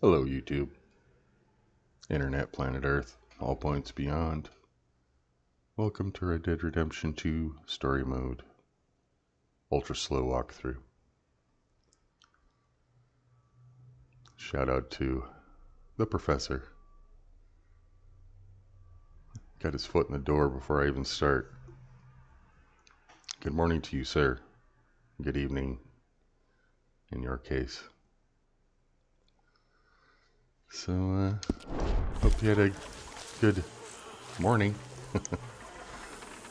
Hello, YouTube, Internet, Planet Earth, all points beyond. Welcome to Red Dead Redemption 2 Story Mode, ultra slow walkthrough. Shout out to the professor. Got his foot in the door before I even start. Good morning to you, sir. Good evening, in your case. So, hope you had a good morning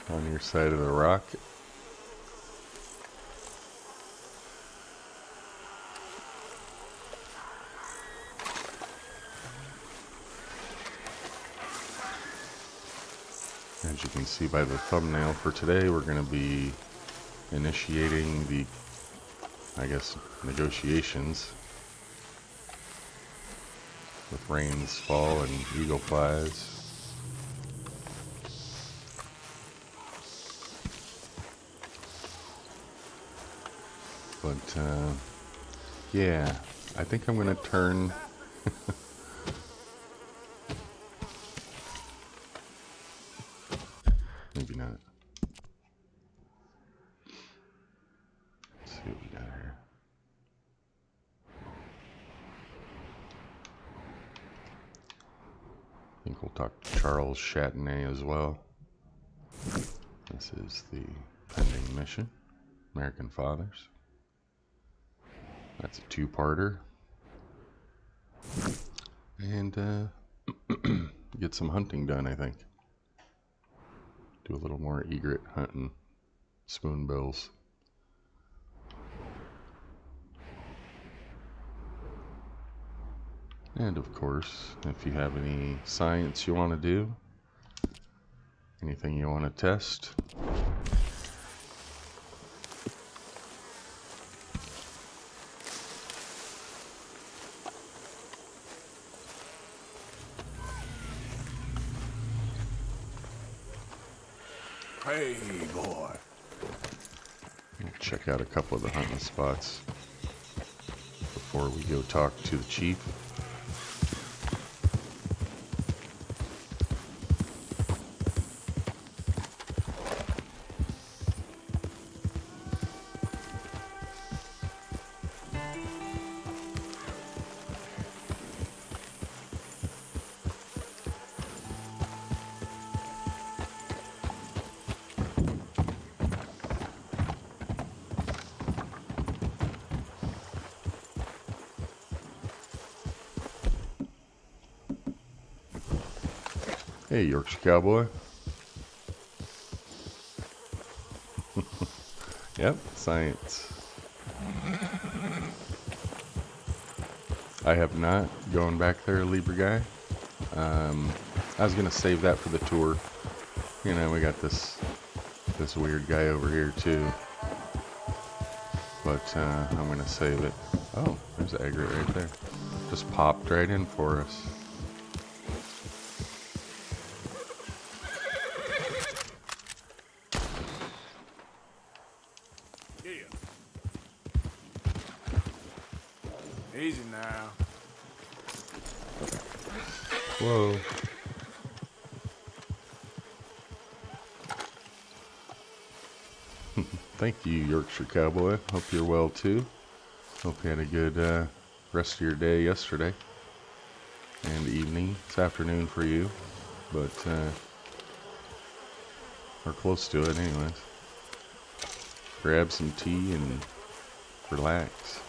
on your side of the rock. As you can see by the thumbnail for today, we're going to be initiating the, negotiations with Rains Fall and Eagle Flies. But, yeah, I think I'm going to turn... Maybe not. Let's see what we got here. I think we'll talk to Charles Chatenay as well. This is the pending mission, American Fathers. That's a two-parter. And get some hunting done, I think. Do a little more egret hunting, spoonbills. And of course, if you have any science you want to do, anything you want to test, Hey, boy. we'll check out a couple of the hunting spots before we go talk to the chief. Hey, Yorkshire Cowboy. Yep, science. I have not gone back there, Libra guy. I was gonna save that for the tour. You know, we got this weird guy over here too. But I'm gonna save it. Oh, there's the egret right there. Just popped right in for us. Easy now. Whoa. Thank you, Yorkshire Cowboy. Hope you're well too. Hope you had a good rest of your day yesterday and evening. It's afternoon for you, but we're close to it anyways. Grab some tea and relax.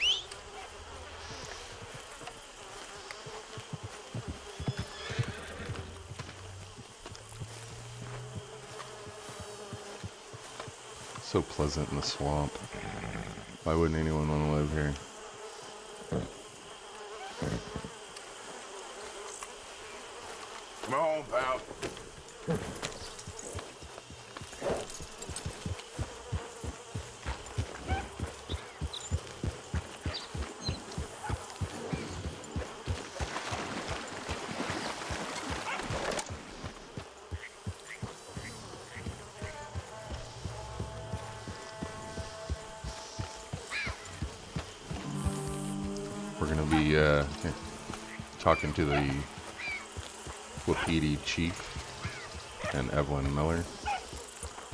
So pleasant in the swamp. Why wouldn't anyone want to live here? Come on, pal. We're gonna be talking to the Wapiti chief and Evelyn Miller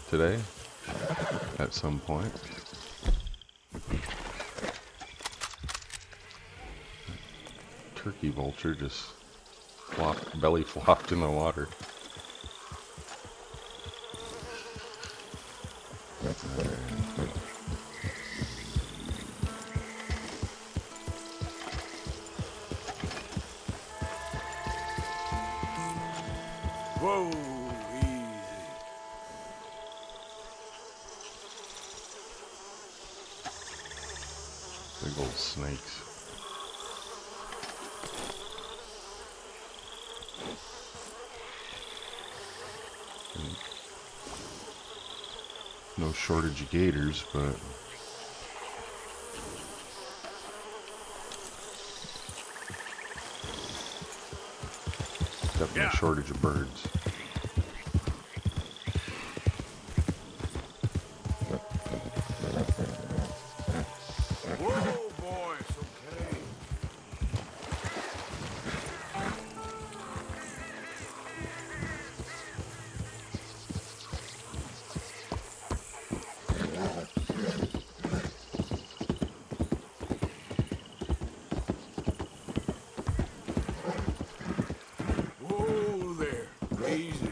today at some point. Turkey vulture just belly flopped in the water. Whoa, easy. Big old snakes. No shortage of gators, but definitely a shortage of birds. Whoa, boy, it's okay. Whoa there, easy.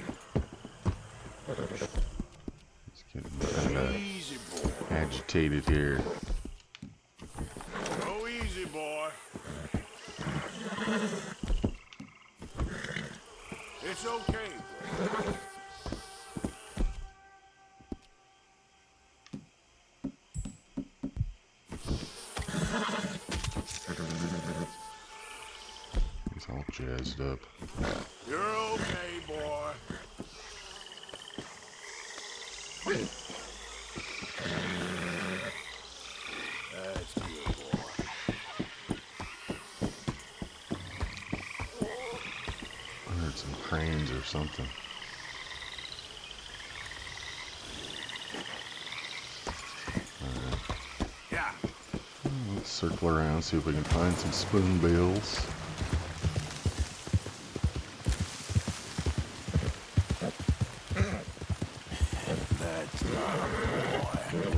It's getting kind of Easy, boy. agitated here. Go easy, boy. It's okay, boy. He's all jazzed up. You're okay, boy. That's good, boy. I heard some cranes or something. Yeah. Let's circle around, see if we can find some spoonbills. That's right, boy.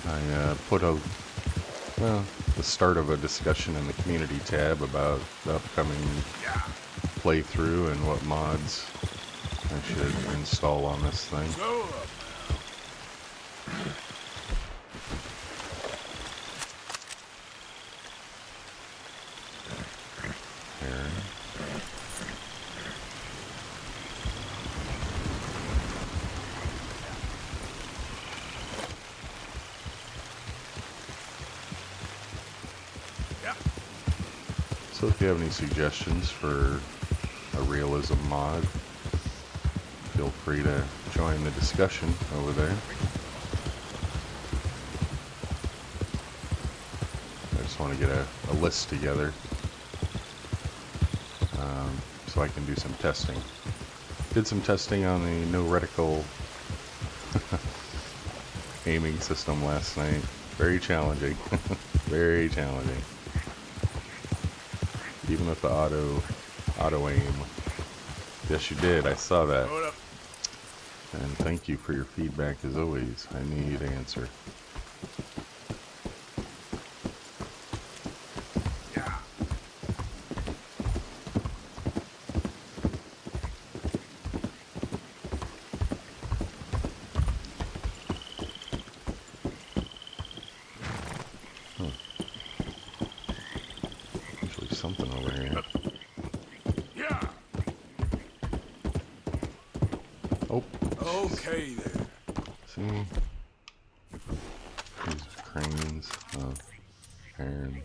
I put the start of a discussion in the community tab about the upcoming Yeah. playthrough and what mods I should install on this thing. Go up. Here. Yeah. So if you have any suggestions for a realism mod, feel free to join the discussion over there. I just want to get a list together so I can do some testing. Did some testing on the no reticle aiming system last night. Very challenging. Very challenging. Even with the auto aim. Yes, you did. I saw that. Hold up. And thank you for your feedback as always. I need an answer. Yeah. Usually something over here. Yeah. Oh, Okay there. see? These cranes. Oh, herons.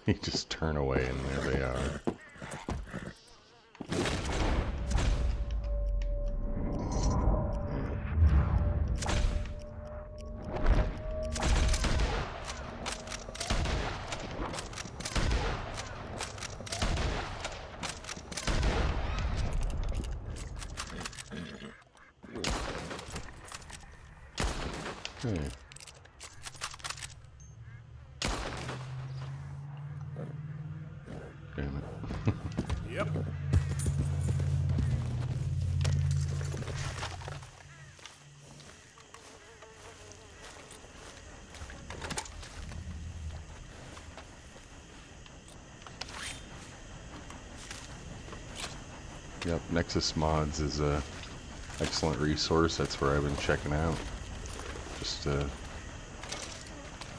You just turn away and there they are. Hey. Damn it. Yep. Yep, Nexus Mods is a excellent resource. That's where I've been checking out, just to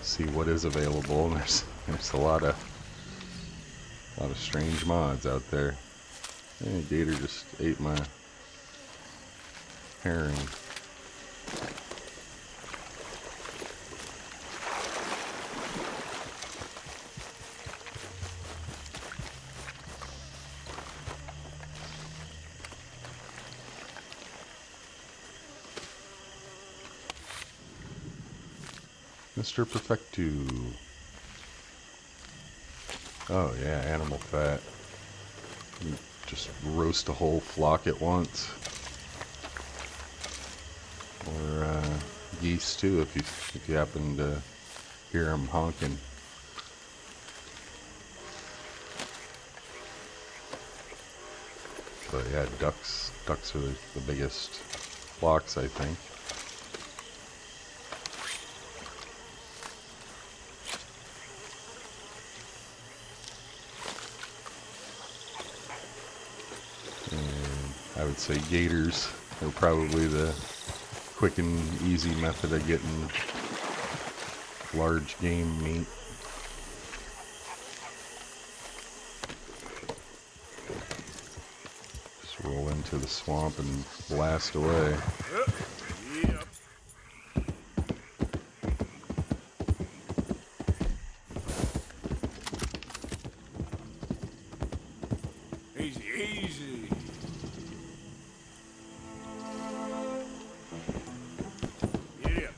see what is available. And there's a lot of strange mods out there. Hey, Gator just ate my herring. Mr. Perfectu. Oh yeah, animal fat. You just roast a whole flock at once. Or geese too, if you happen to hear them honking. But yeah, ducks are the biggest flocks, I think. I would say gators are probably the quick and easy method of getting large game meat. Just roll into the swamp and blast away. Yep. Easy, easy. Yep.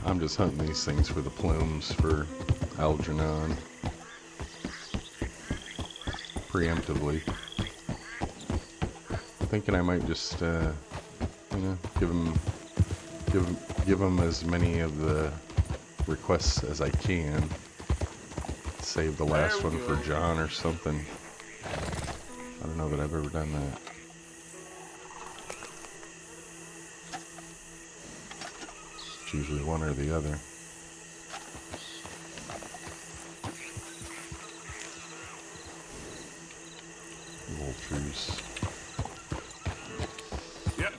I'm just hunting these things for the plumes for Algernon. Preemptively. Thinking I might just, give him as many of the requests as I can. Save the last one for John or something. I don't know that I've ever done that. It's usually one or the other. Vultures. Yep.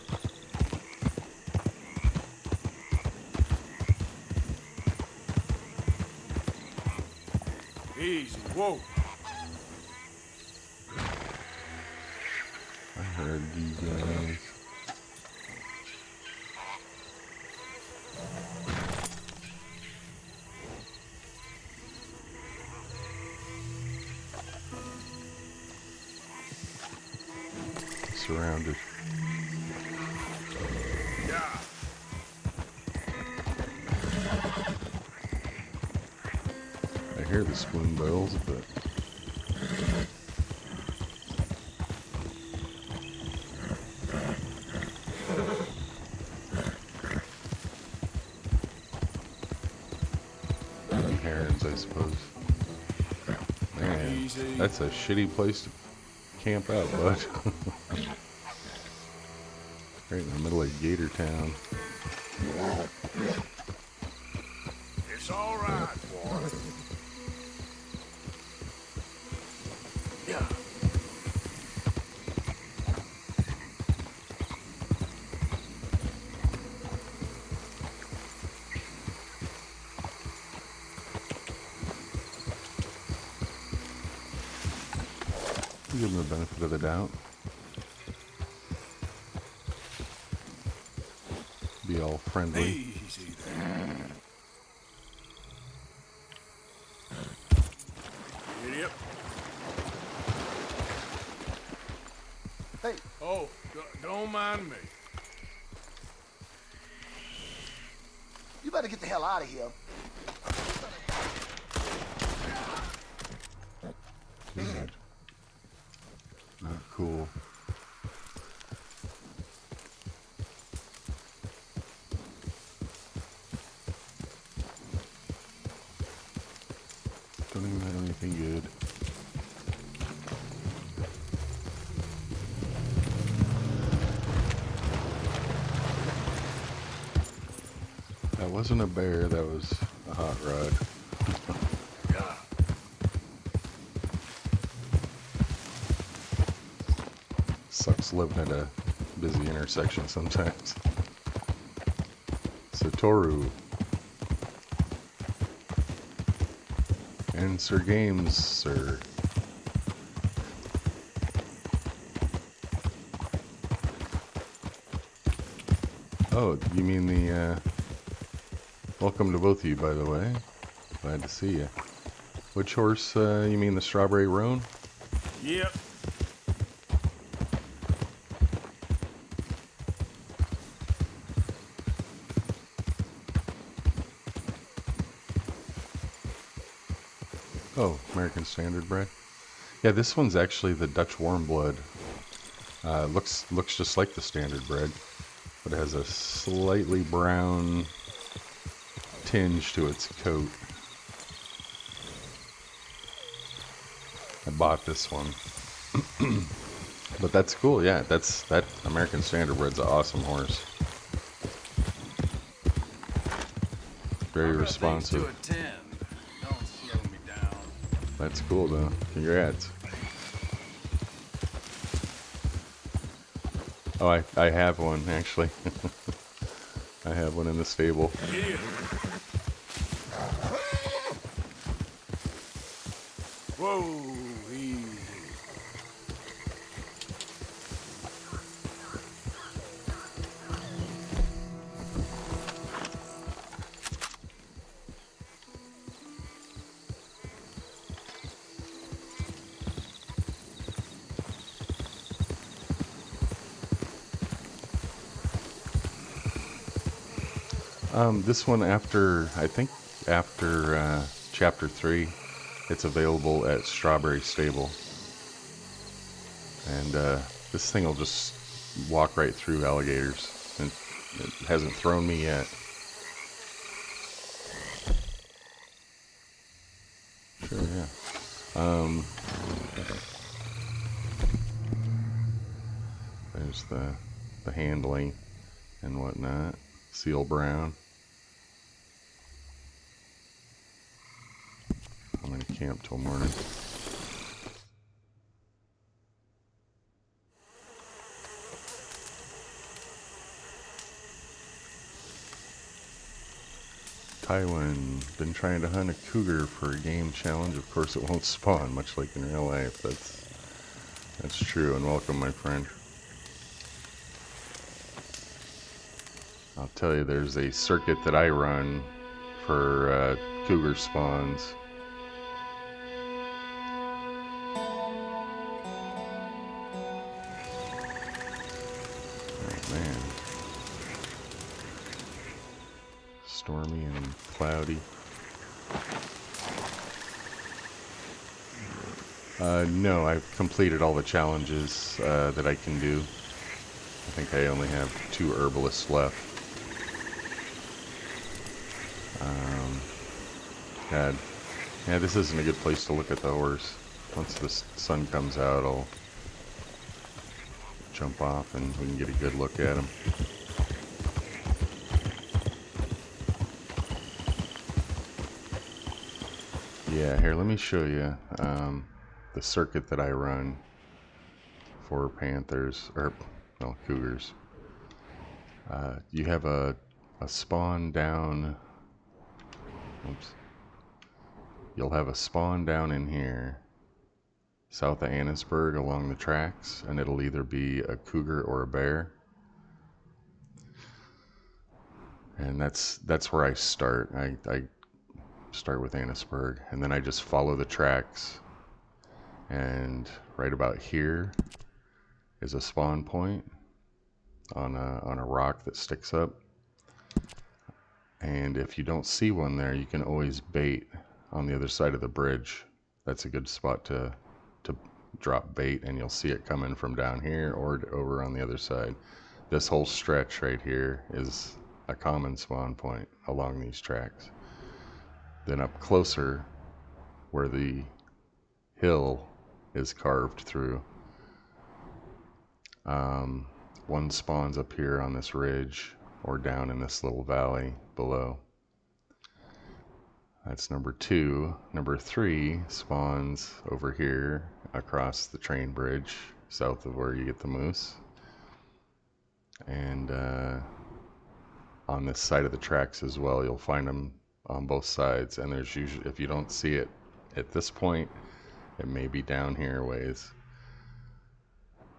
Easy. Whoa. I heard you guys. Surrounded. Yeah. I hear the spoon bells, but herons, I suppose. Man, Easy. that's a shitty place to camp out, bud. Right in the middle of Gator Town. It's all right, boy. Yeah. Give them the benefit of the doubt. Be all friendly. Easy there. Yep. Hey, Oh, don't mind me. you better get the hell out of here. Dude. Not cool. Don't even have anything good. That wasn't a bear, that was a hot rod. Yeah. Sucks living at a busy intersection sometimes. Satoru. And Sir Games, sir. Oh, you mean the, welcome to both of you, by the way. Glad to see you. Which horse, you mean the Strawberry Roan? Yep. Oh, American Standard bred. Yeah, this one's actually the Dutch Warm Blood. Looks just like the Standard bred, but it has a slightly brown tinge to its coat. I bought this one. But that's cool, yeah. That American Standard bred's an awesome horse. Very responsive. To attend. Don't slow me down. That's cool though. Congrats. Oh, I have one actually. I have one in the stable. Yeah. Whoa, easy. This one I think after chapter 3, it's available at Strawberry Stable. And this thing will just walk right through alligators. And it hasn't thrown me yet. Sure, yeah. There's the handling and whatnot. Seal brown. I'm gonna camp till morning. Tywin, been trying to hunt a cougar for a game challenge. Of course it won't spawn, much like in real life. That's true, and welcome, my friend. I'll tell you, there's a circuit that I run for cougar spawns. Oh man. Stormy and cloudy. No, I've completed all the challenges that I can do. I think I only have 2 herbalists left. God. Yeah, this isn't a good place to look at the horse. Once the sun comes out, I'll jump off and we can get a good look at him. Yeah, here, let me show you the circuit that I run for panthers, or, well, cougars. You have a spawn down, oops. You'll have a spawn down in here, south of Annisburg along the tracks, and it'll either be a cougar or a bear. And that's where I start. I start with Annisburg, and then I just follow the tracks. And right about here is a spawn point on a rock that sticks up. And if you don't see one there, you can always bait on the other side of the bridge. That's a good spot to drop bait, and you'll see it coming from down here or over on the other side. This whole stretch right here is a common spawn point along these tracks. Then up closer, where the hill is carved through. One spawns up here on this ridge or down in this little valley below. That's number 2. Number 3 spawns over here across the train bridge south of where you get the moose. And on this side of the tracks as well, you'll find them on both sides. And there's usually, if you don't see it at this point, it may be down here a ways.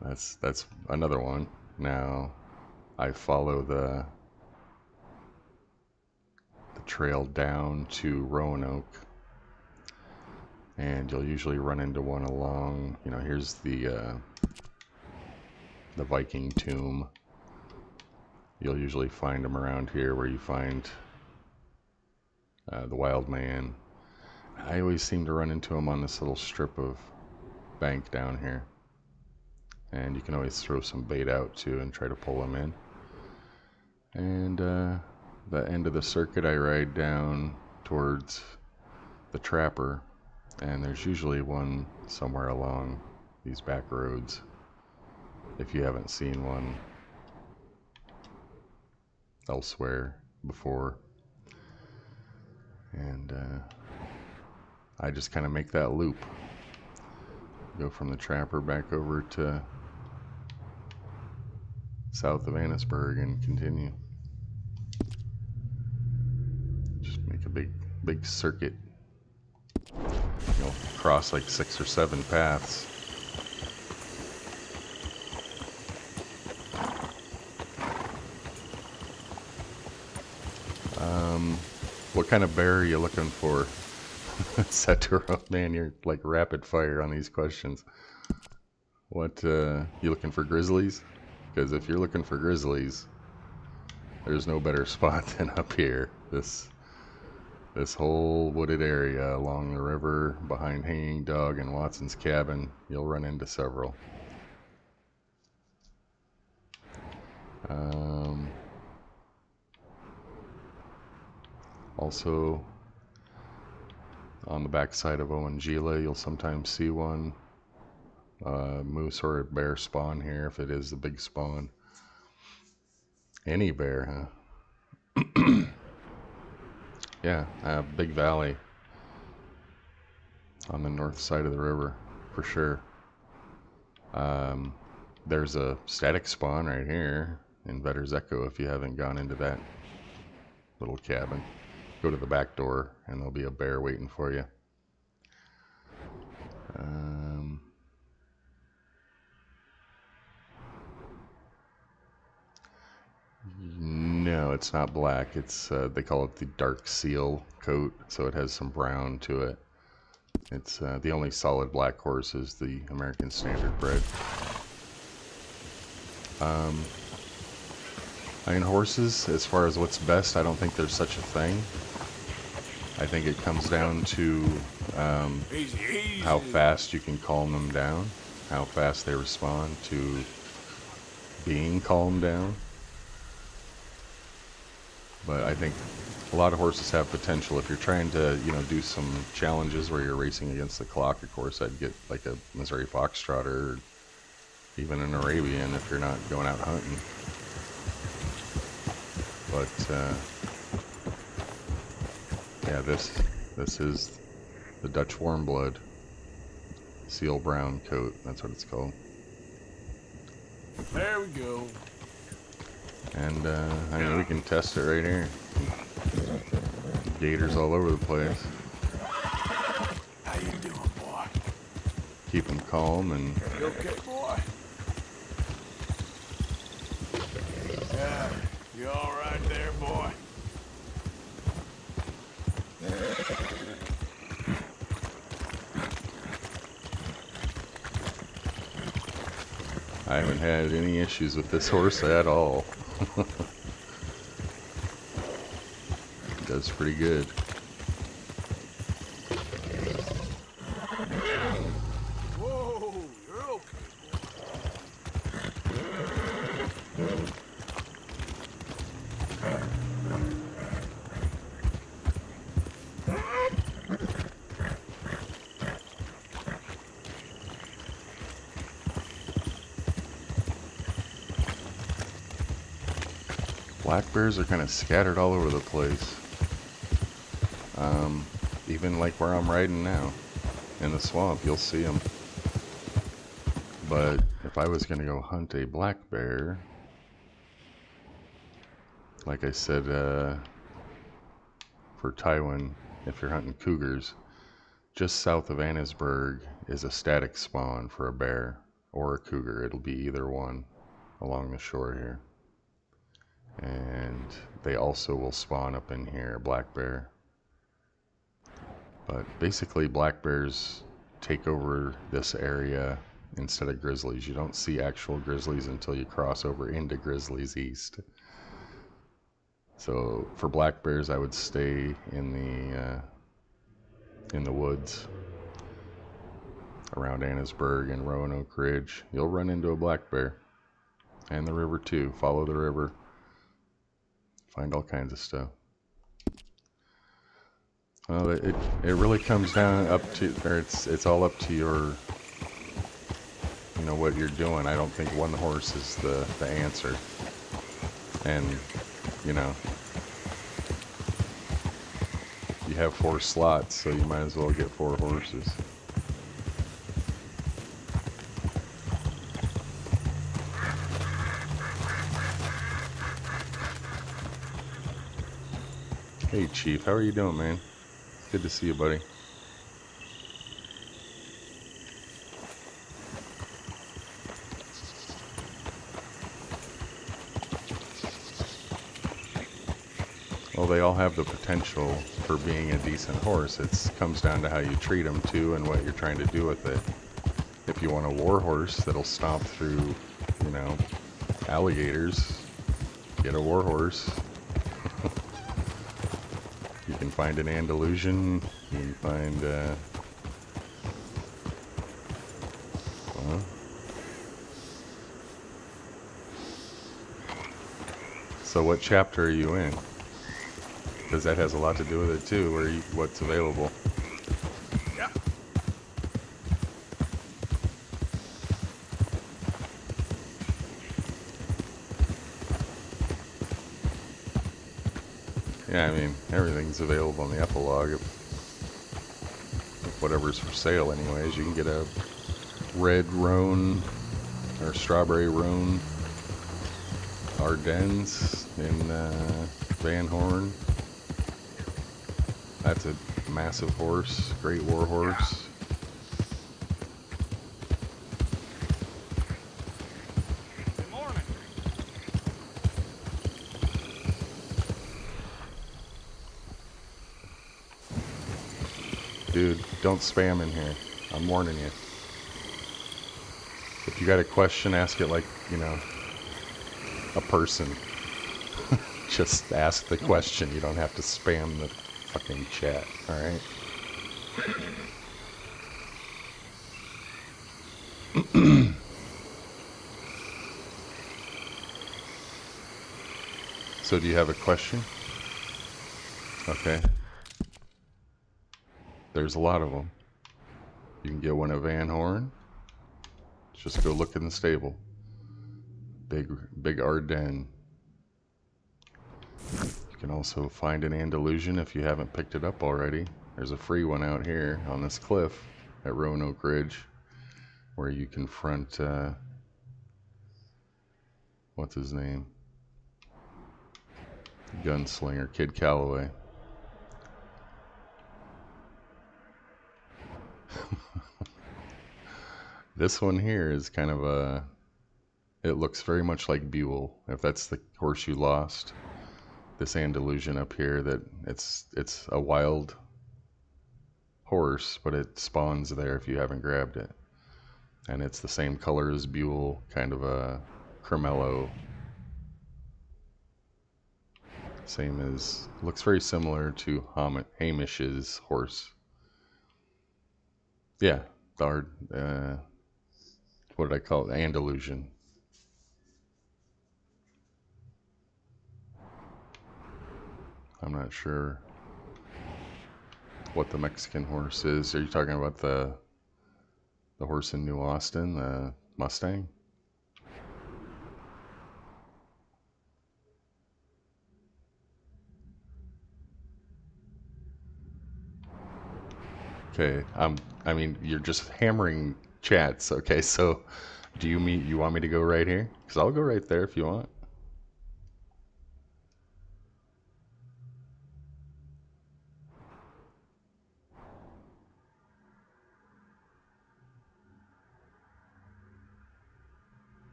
That's another one. Now I follow the trail down to Roanoke, and you'll usually run into one along, you know, here's the Viking tomb. You'll usually find them around here where you find the wild man. I always seem to run into him on this little strip of bank down here, and you can always throw some bait out too and try to pull him in. And the end of the circuit, I ride down towards the Trapper, and there's usually one somewhere along these back roads if you haven't seen one elsewhere before. And I just kind of make that loop, go from the Trapper back over to south of Annisburg and continue. Just make a big circuit. You'll cross like 6 or 7 paths. What kind of bear are you looking for? Saturo, man, you're like rapid fire on these questions. What, you looking for grizzlies? Because if you're looking for grizzlies, there's no better spot than up here. This whole wooded area along the river behind Hanging Dog and Watson's Cabin, you'll run into several. Also, on the backside of Owanjila, you'll sometimes see one. Moose or a bear spawn here if it is the big spawn. Any bear, huh? Yeah, big valley on the north side of the river, for sure. There's a static spawn right here in Vetter's Echo if you haven't gone into that little cabin. Go to the back door and there'll be a bear waiting for you. No, it's not black. It's they call it the dark seal coat, so it has some brown to it. It's the only solid black horse is the American Standard bred. I mean, horses, as far as what's best, I don't think there's such a thing. I think it comes down to how fast you can calm them down, how fast they respond to being calmed down. But I think a lot of horses have potential. If you're trying to, you know, do some challenges where you're racing against the clock, of course, I'd get like a Missouri Foxtrotter or even an Arabian if you're not going out hunting. But yeah, this is the Dutch warm blood seal brown coat. That's what it's called. There we go. And I mean, we can test it right here. Gators all over the place. How you doing, boy? Keep them calm and You okay, boy? Yeah, you all right there, boy? I haven't had any issues with this horse at all. Does pretty good. Whoa, you're okay, boy. Black bears are kind of scattered all over the place. Even like where I'm riding now, in the swamp, you'll see them. But if I was going to go hunt a black bear, like I said, for Tywin, if you're hunting cougars, just south of Annesburg is a static spawn for a bear or a cougar. It'll be either one along the shore here. And they also will spawn up in here, black bear. But basically black bears take over this area instead of grizzlies. You don't see actual grizzlies until you cross over into Grizzlies East. So for black bears, I would stay in the woods around Annesburg and Roanoke Ridge. You'll run into a black bear, and the river too. Follow the river, find all kinds of stuff. Well, it really comes down up to, or it's all up to your, you know, what you're doing. I don't think one horse is the answer. And, you know, you have 4 slots, so you might as well get 4 horses. Hey Chief, how are you doing, man? Good to see you, buddy. Well, they all have the potential for being a decent horse. It comes down to how you treat them too and what you're trying to do with it. If you want a war horse that'll stomp through, you know, alligators, get a war horse. You can find an Andalusian, you can find, well, so what chapter are you in? Because that has a lot to do with it too, what's available. Yeah. Yeah, I mean, everything's available in the epilogue. If whatever's for sale anyways. You can get a red roan or strawberry roan Ardennes in Van Horn. That's a massive horse, great war horse. Good morning. Dude, don't spam in here. I'm warning you. If you got a question, ask it like, you know, a person. Just ask the question. You don't have to spam the fucking chat, alright? So do you have a question? Okay. There's a lot of them. You can get one at Van Horn. Just go look in the stable. Big Ardennes. You can also find an Andalusian if you haven't picked it up already. There's a free one out here on this cliff at Roanoke Ridge where you confront, what's his name? Gunslinger, Kid Calloway. This one here is kind of a, it looks very much like Buell, if that's the horse you lost. This Andalusian up here, that it's a wild horse, but it spawns there if you haven't grabbed it. And it's the same color as Buell, kind of a cremello. Same as, looks very similar to Hamish's horse. Yeah, what did I call it? Andalusian. I'm not sure what the Mexican horse is. Are you talking about the horse in New Austin, the Mustang? Okay. I mean, you're just hammering chats. Okay, so you want me to go right here? Because I'll go right there if you want.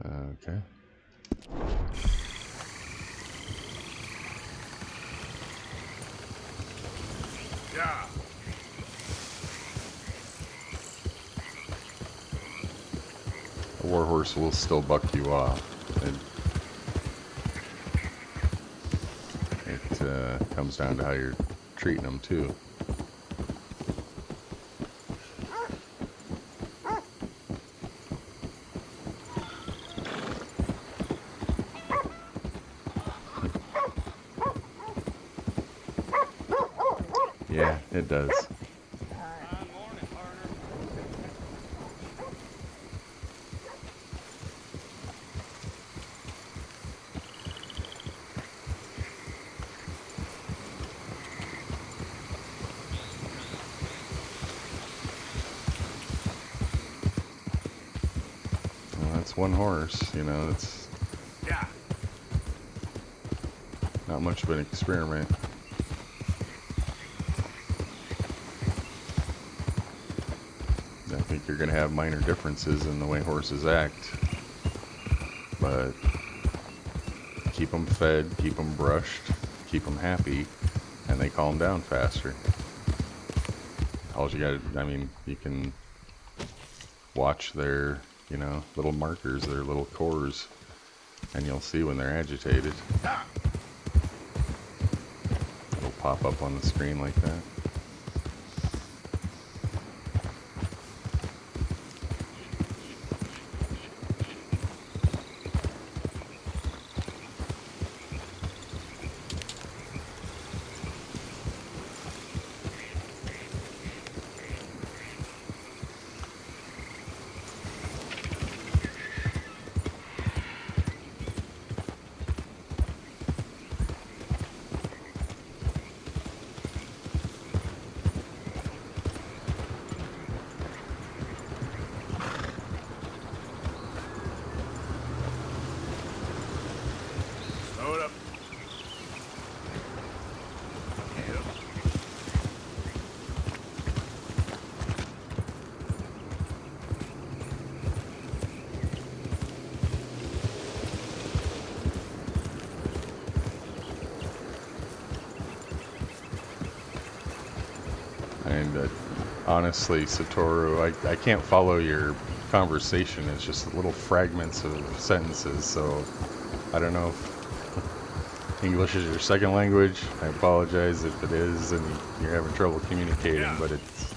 Okay. Yeah. A warhorse will still buck you off. It comes down to how you're treating them too. Yeah, it does. Well, that's one horse, you know, it's Yeah. not much of an experiment. I think you're going to have minor differences in the way horses act, but keep them fed, keep them brushed, keep them happy, and they calm down faster. All you got, I mean, you can watch their, you know, little markers, their little cores, and you'll see when they're agitated. It'll pop up on the screen like that. Slow it up. Yep. And honestly, Satoru, I can't follow your conversation. It's just little fragments of sentences, so I don't know if English is your second language. I apologize if it is and you're having trouble communicating, Yeah. but it's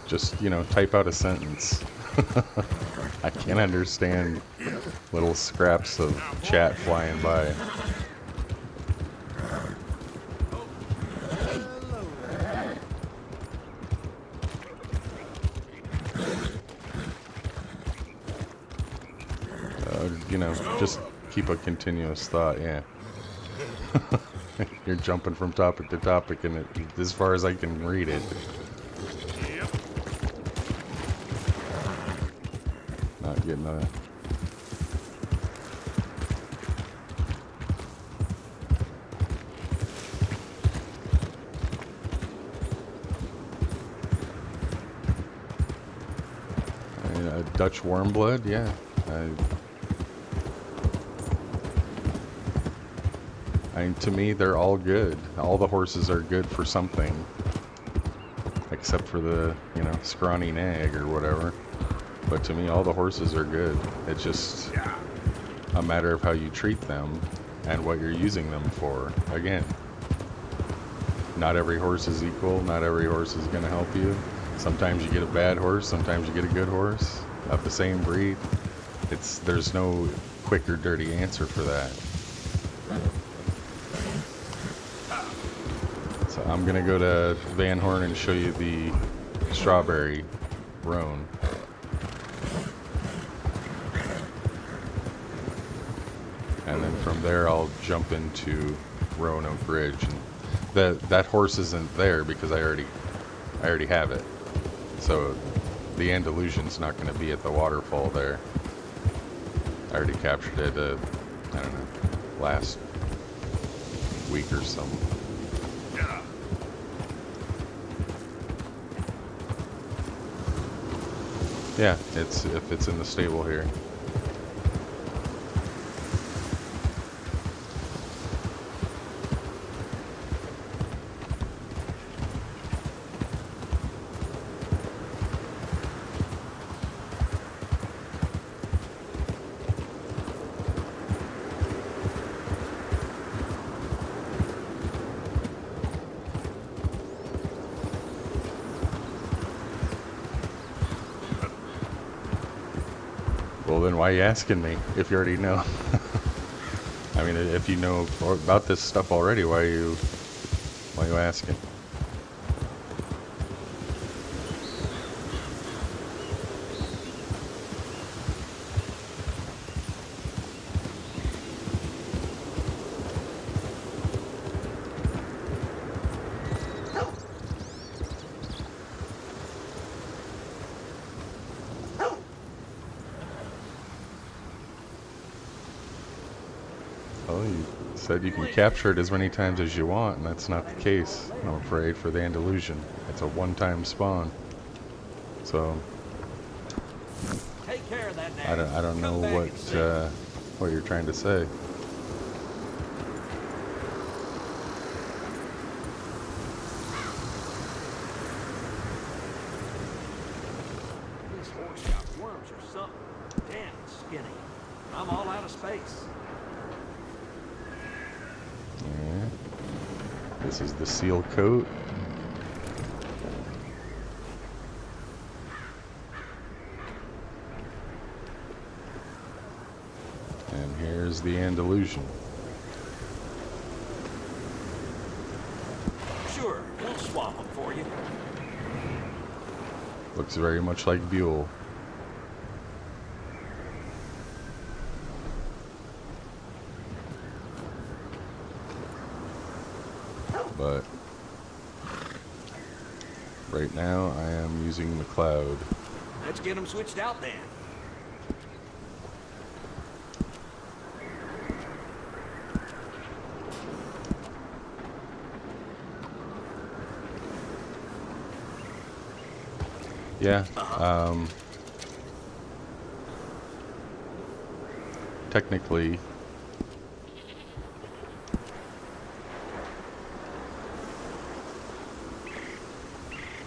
just you know, type out a sentence. I can't understand little scraps of chat flying by. You know, just keep a continuous thought, yeah. You're jumping from topic to topic, and as far as I can read it, Yep. not getting a... Dutch warm blood, yeah. To me, they're all good. All the horses are good for something, except for the, you know, scrawny nag or whatever. But to me, all the horses are good. It's just Yeah. a matter of how you treat them and what you're using them for. Again, not every horse is equal. Not every horse is going to help you. Sometimes you get a bad horse. Sometimes you get a good horse of the same breed. There's no quick or dirty answer for that. So I'm gonna go to Van Horn and show you the strawberry roan. And then from there I'll jump into Roanoke Ridge. And that horse isn't there because I already have it. So the Andalusian's not going to be at the waterfall there. I already captured it, I don't know, last week or something. Yeah, if it's in the stable here. Well, then why are you asking me if you already know? I mean, if you know about this stuff already, why are you asking? Well, you said you can capture it as many times as you want, and that's not the case, I'm afraid, for the Andalusian. It's a one-time spawn. So, Take care of that now. I don't know what you're trying to say. This horse got worms or something. Damn, it's skinny. I'm all out of space. Yeah. This is the seal coat. And here's the Andalusian. Sure, we'll swap them for you. Looks very much like Buell. But right now I am using McLeod. Let's get them switched out then. Yeah, technically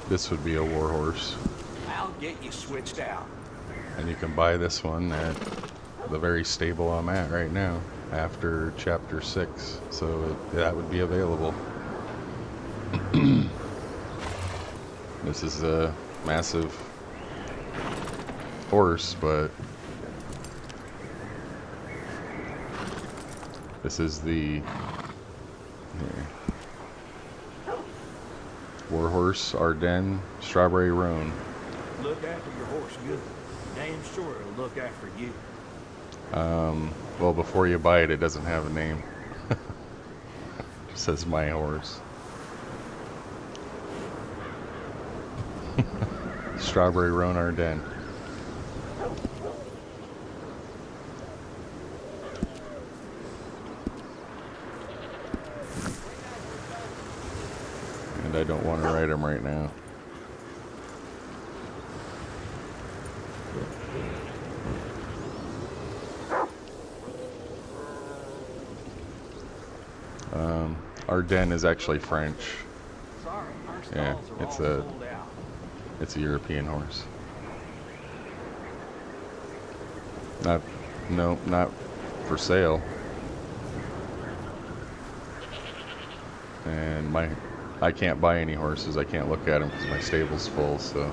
this would be a war horse, I'll get you switched out. and you can buy this one at the very stable I'm at right now after chapter 6, so that would be available. This is a massive horse, but this is the Warhorse Ardennes Strawberry Roan. Look after your horse good. Damn sure it'll look after you. Well, before you buy it, it doesn't have a name. It just says my horse. Strawberry Roan Ardennes. And I don't want to ride him right now. Ardennes is actually French. Sorry, our Yeah, stalls are it's all a sold out. it's a European horse. Not for sale. And I can't buy any horses. I can't look at them because my stable's full. So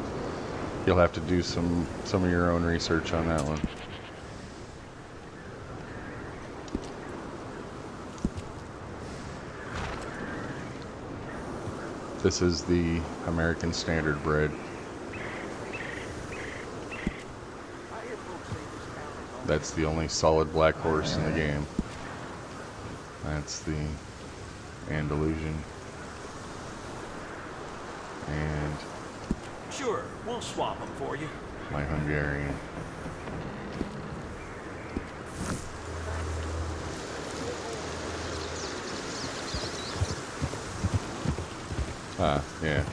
you'll have to do some of your own research on that one. This is the American Standard bred. That's the only solid black horse in the game. That's the Andalusian. And Sure, we'll swap them for you. my Hungarian. Ah, yeah.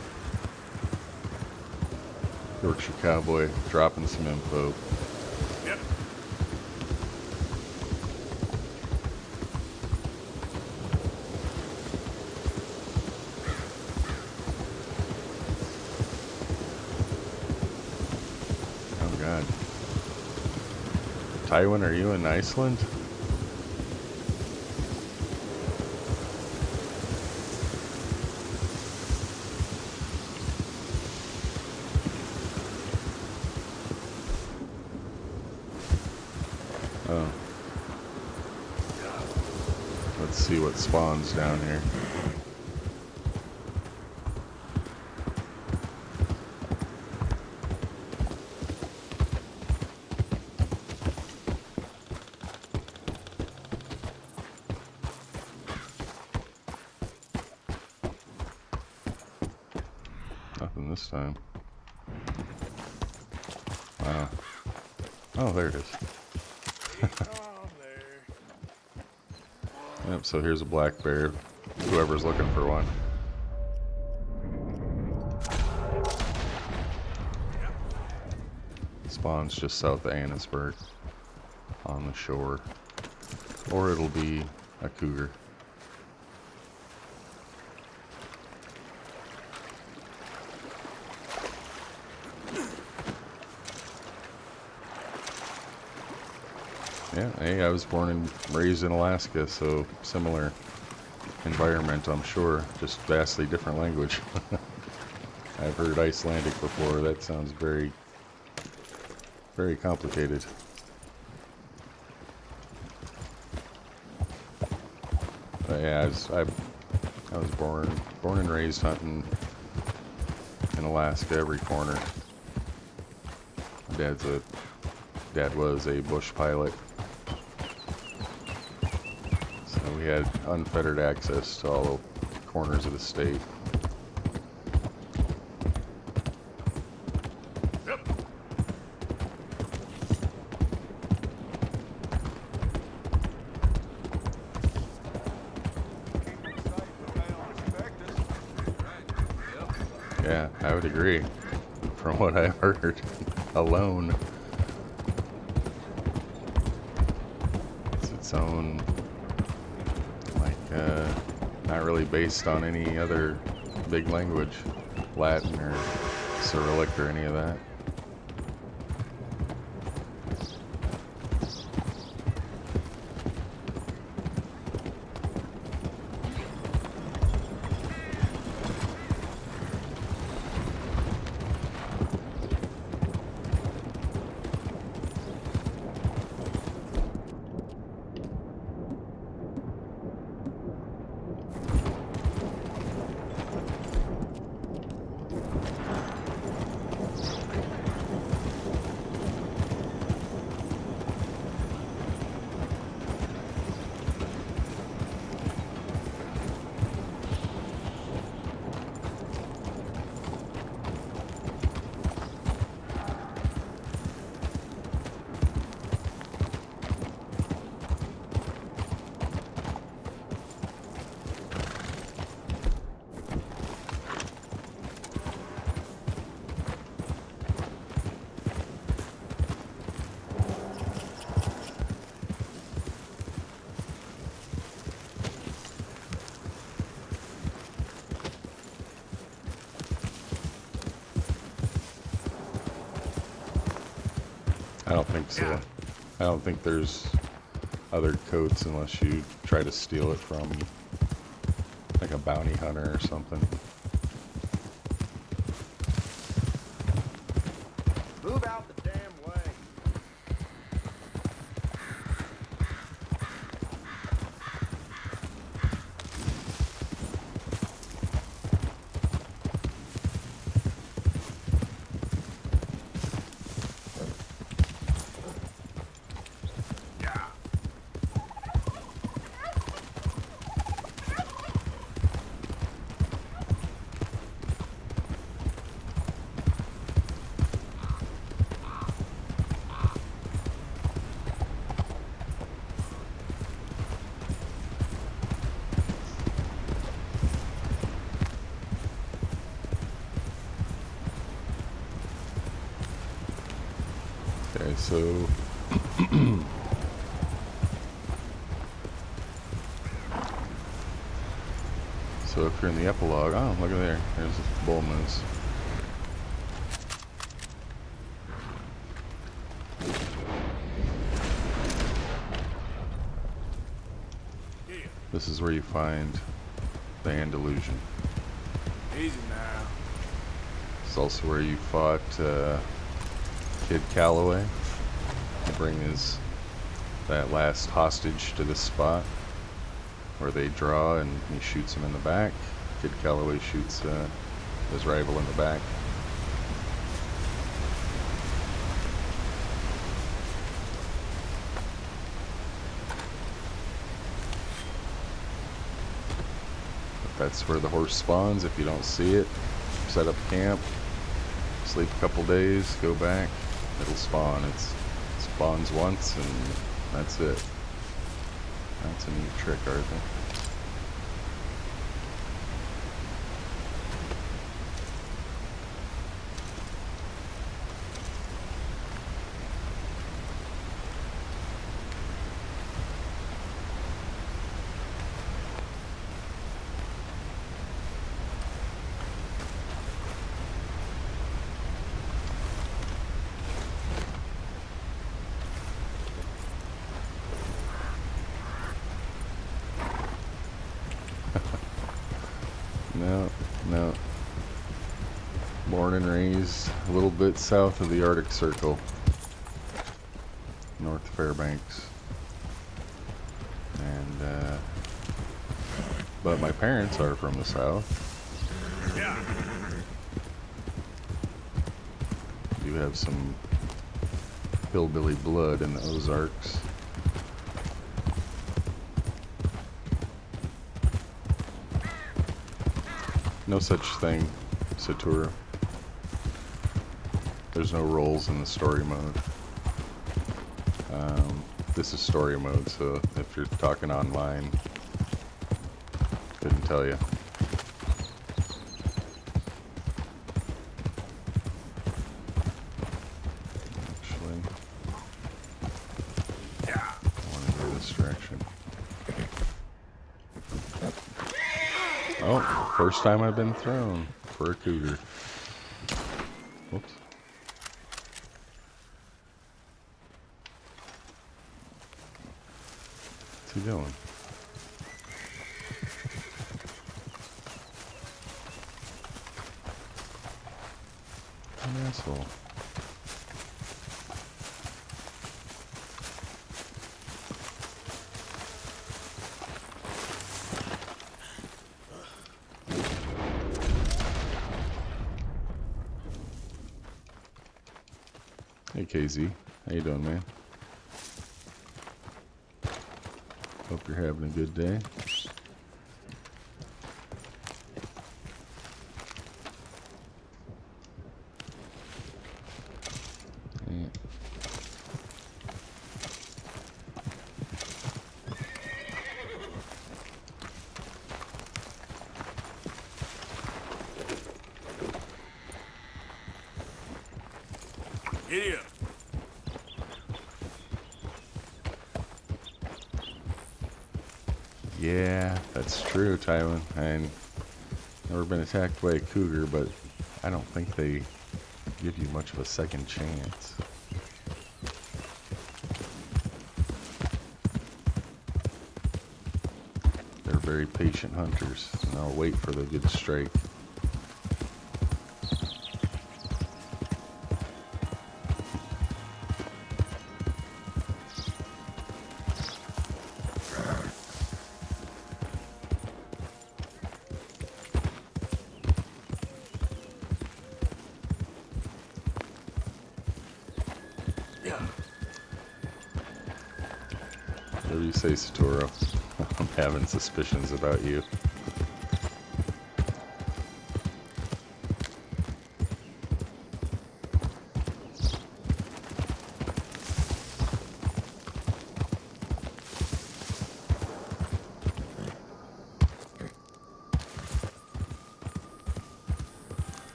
Yorkshire Cowboy dropping some info. Yep. Oh god. Tywin, are you in Iceland? Oh. Let's see what spawns down here. Nothing this time. Wow. Oh, there it is. Yep, so here's a black bear. Whoever's looking for one. Spawns just south of Annesburg on the shore. Or it'll be a cougar. Yeah, hey, I was born and raised in Alaska, so similar environment, I'm sure. Just vastly different language. I've heard Icelandic before. That sounds very, very complicated. But yeah, I was born and raised hunting in Alaska, every corner. My dad was a bush pilot. So we had unfettered access to all the corners of the state. Yeah, I would agree. From what I've heard, alone, it's its own, like, not really based on any other big language, Latin or Cyrillic or any of that. I don't think so. I don't think there's other coats unless you try to steal it from like a bounty hunter or something. Move out the damn way. Okay, so so if you're in the epilogue, oh, look at there. There's the bull moose. This is where you find the Andalusian. Easy now. It's also where you fought Kid Calloway. He brings that last hostage to this spot where they draw, and he shoots him in the back. Kid Calloway shoots his rival in the back. That's where the horse spawns. If you don't see it, set up camp, sleep a couple days, go back, it'll spawn. It spawns once and that's it. That's a neat trick, Arthur. No. Born and raised a little bit south of the Arctic Circle, North Fairbanks. And, but my parents are from the south. You have some hillbilly blood in the Ozarks. No such thing, Satura. There's no roles in the story mode. This is story mode, so if you're talking online, couldn't tell you. Actually, I want to go this direction. Oh, first time I've been thrown for a cougar. Whoops. What's he doing? An asshole. Hey KZ, how you doing, man? Hope you're having a good day. Yeah. Idiot. Yeah, that's true, Tywin. I've never been attacked by a cougar, but I don't think they give you much of a second chance. They're very patient hunters, and they'll wait for the good strike. Whatever you say, Satoru. I'm having suspicions about you.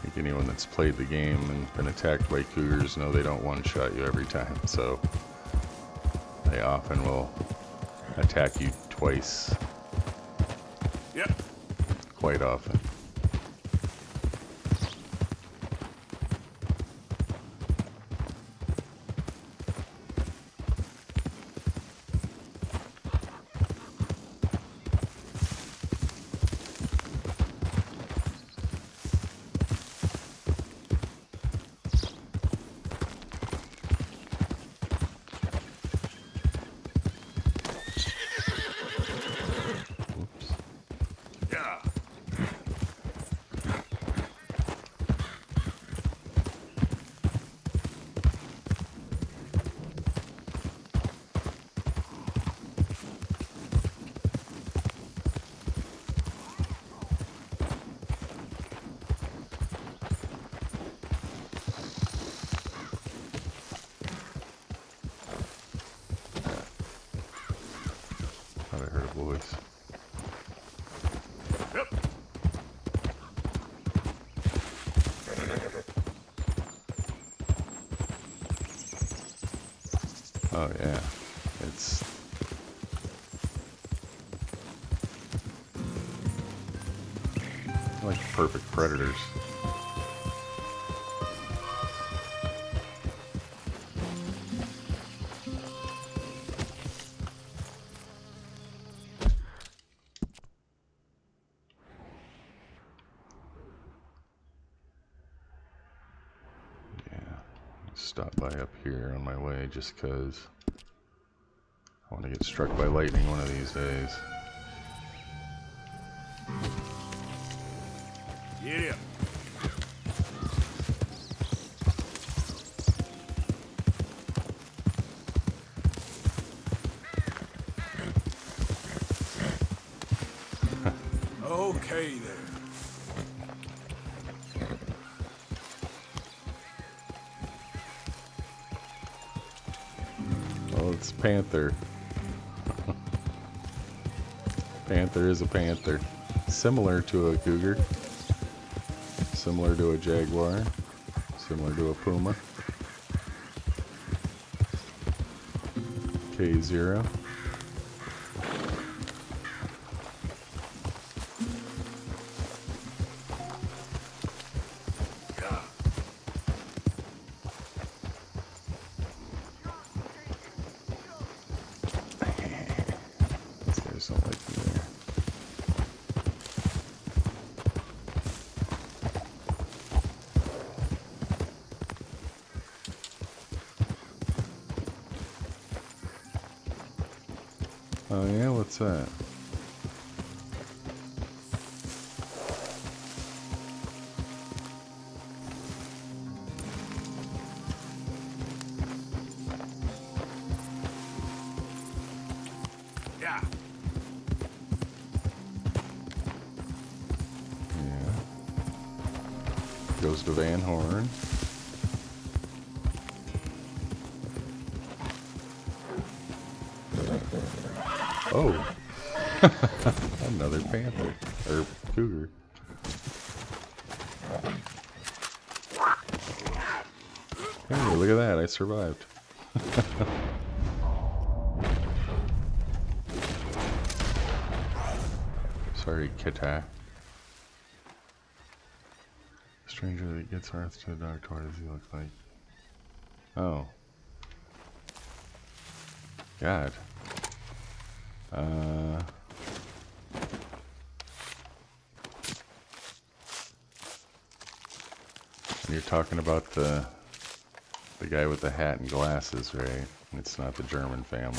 You can anyone that's played the game and been attacked by cougars know they don't one-shot you every time, so they often will attack you twice, Yep. quite often. Yeah. Thought I heard a voice. Yep. Oh yeah, it's like perfect predators. Yeah, stop by up here on my way just 'cause I want to get struck by lightning one of these days. Yeah. Okay there. Well, it's panther. Panther is a panther. Similar to a cougar. Similar to a jaguar. Similar to a puma. K0. These guys don't like me there. Oh yeah, what's that? Yeah. Yeah. Goes to Van Horn. Oh. Another panther. Or cougar. Hey, look at that. I survived. Sorry, Kita. Stranger that gets Earth to a dark, what does he look like? Oh. God. You're talking about the guy with the hat and glasses, right? It's not the German family.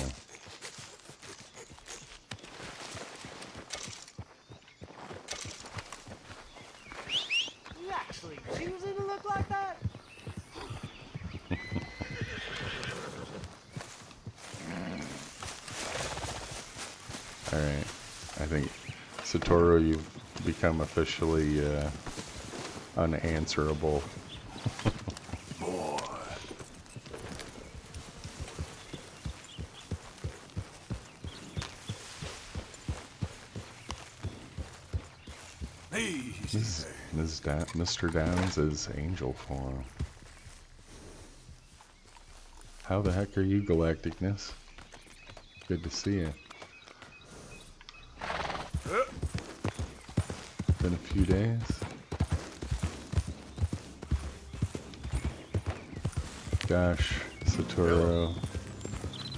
You actually choosing to look like that? Alright. I think, Satoru, you've become officially unanswerable. Boy. Easy there. Mr. Downs is angel form. How the heck are you, Galacticness? Good to see you. Been a few days. Gosh, Satoru.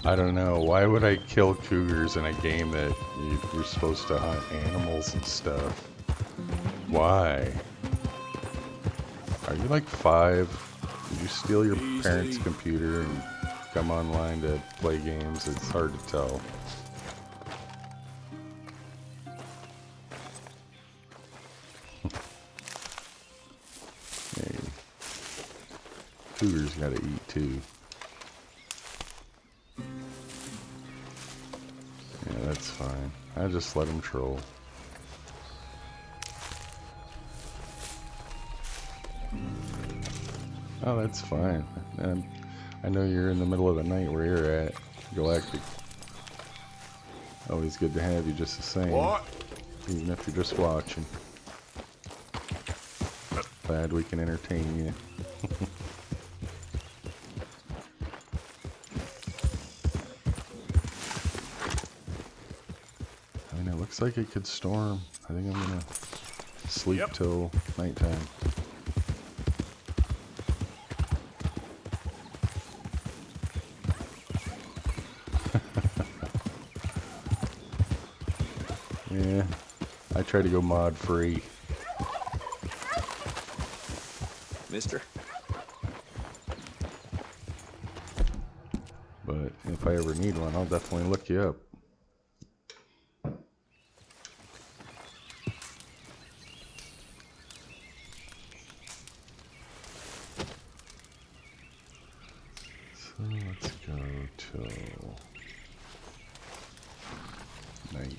I don't know. Why would I kill cougars in a game that you're supposed to hunt animals and stuff? Why? Are you like 5? Did you steal your parents' computer and come online to play games? It's hard to tell. Hey. Cougars gotta eat too. Yeah, that's fine. I just let them troll. Oh, that's fine. And I know you're in the middle of the night where you're at, Galactic. Always good to have you just the same. What? Even if you're just watching. Glad we can entertain you. I mean, it looks like it could storm. I think I'm gonna sleep till nighttime. Yeah, I try to go mod free. Mister? But if I ever need one, I'll definitely look you up. So let's go till night.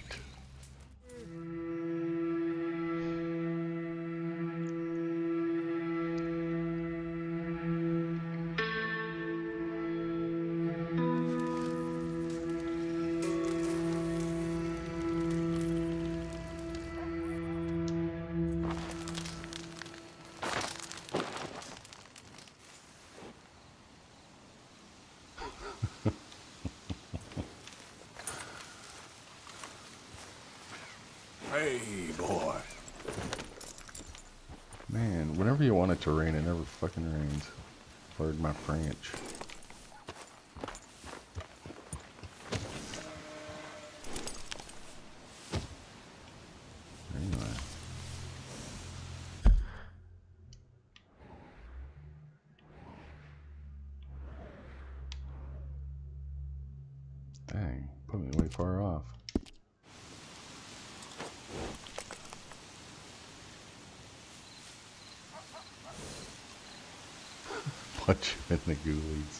Hey, boy. Man, whenever you want it to rain, it never fucking rains. Pardon my French. Anyway. Dang, put me way far off. Punch him in the ghoulies.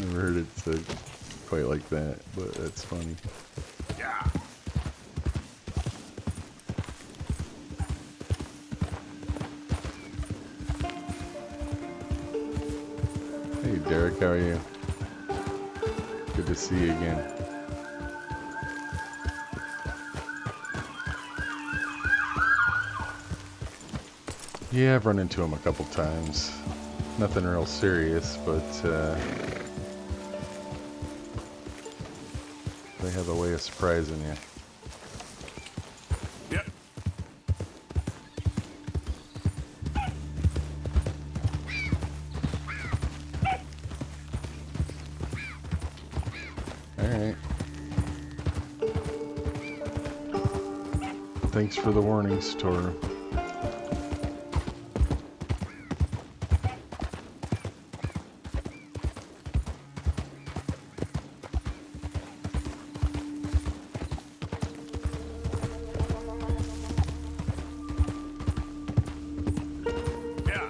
Never heard it said quite like that, but that's funny. Yeah. Hey Derek, how are you? Good to see you again. Yeah, I've run into him a couple times. Nothing real serious, but they have a way of surprising you. Yep. Alright. Thanks for the warnings, Toru. Yeah.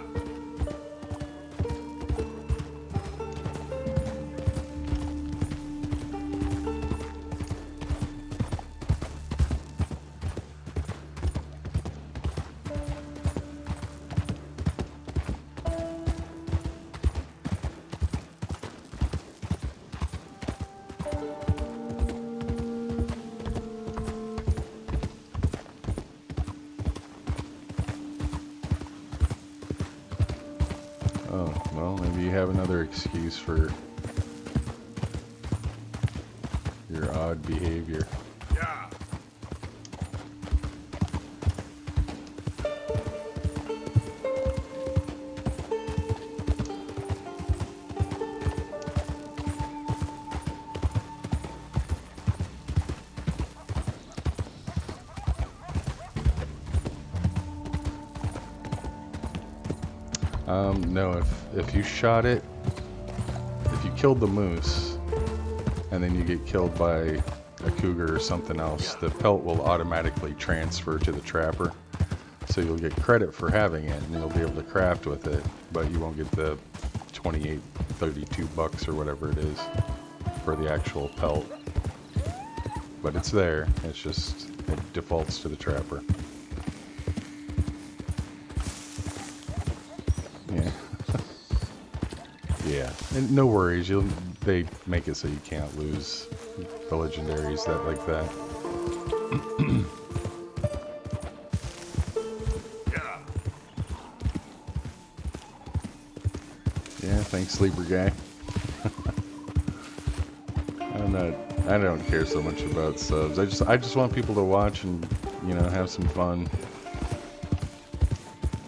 Oh, well, maybe you have another excuse for your odd behavior. Yeah. No, if you shot it, if you killed the moose, and then you get killed by a cougar or something else, the pelt will automatically transfer to the trapper. So you'll get credit for having it, and you'll be able to craft with it, but you won't get the 28, 32 bucks or whatever it is for the actual pelt. But it's there, it's just, it defaults to the trapper. Yeah. Yeah, and no worries. They make it so you can't lose the legendaries that like that. Yeah. Yeah, thanks, sleeper guy. I don't care so much about subs. I just want people to watch and, you know, have some fun.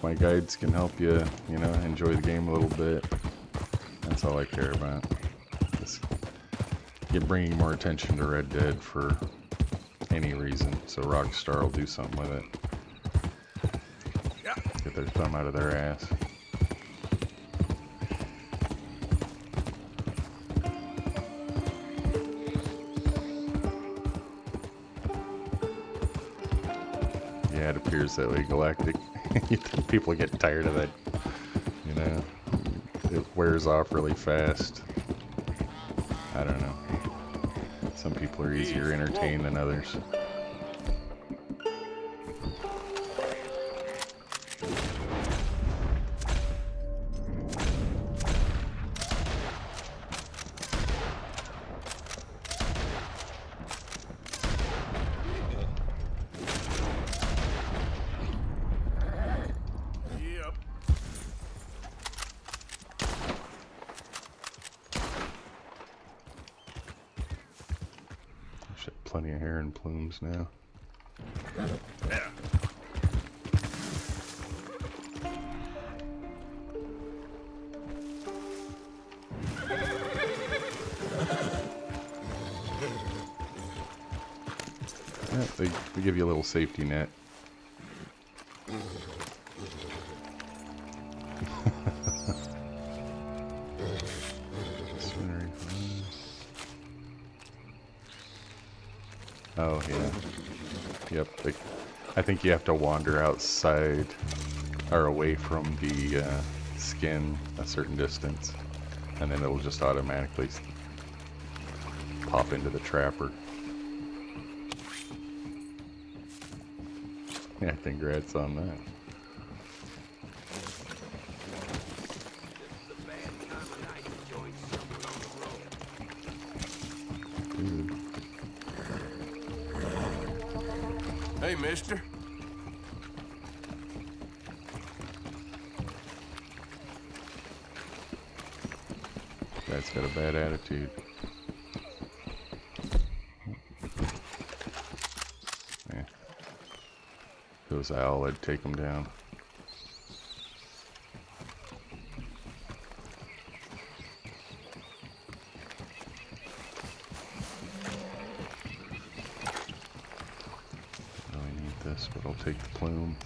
My guides can help you, you know, enjoy the game a little bit. That's all I care about. Just get bringing more attention to Red Dead for any reason. So Rockstar will do something with it. Yeah. Get their thumb out of their ass. Yeah, it appears that way, Galactic. People get tired of that, you know. It wears off really fast. I don't know. Some people are easier entertained than others. Yep. Shit, plenty of hair and plumes now. Yeah. Yeah, they give you a little safety net. Oh, yeah. Yep. I think you have to wander outside or away from the skin a certain distance, and then it'll just automatically pop into the trapper. Yeah, congrats on that. Dude. Hey, mister. Guy's got a bad attitude. Yeah. If it was Al, I'd take him down. Really need this, but I'll take the plume.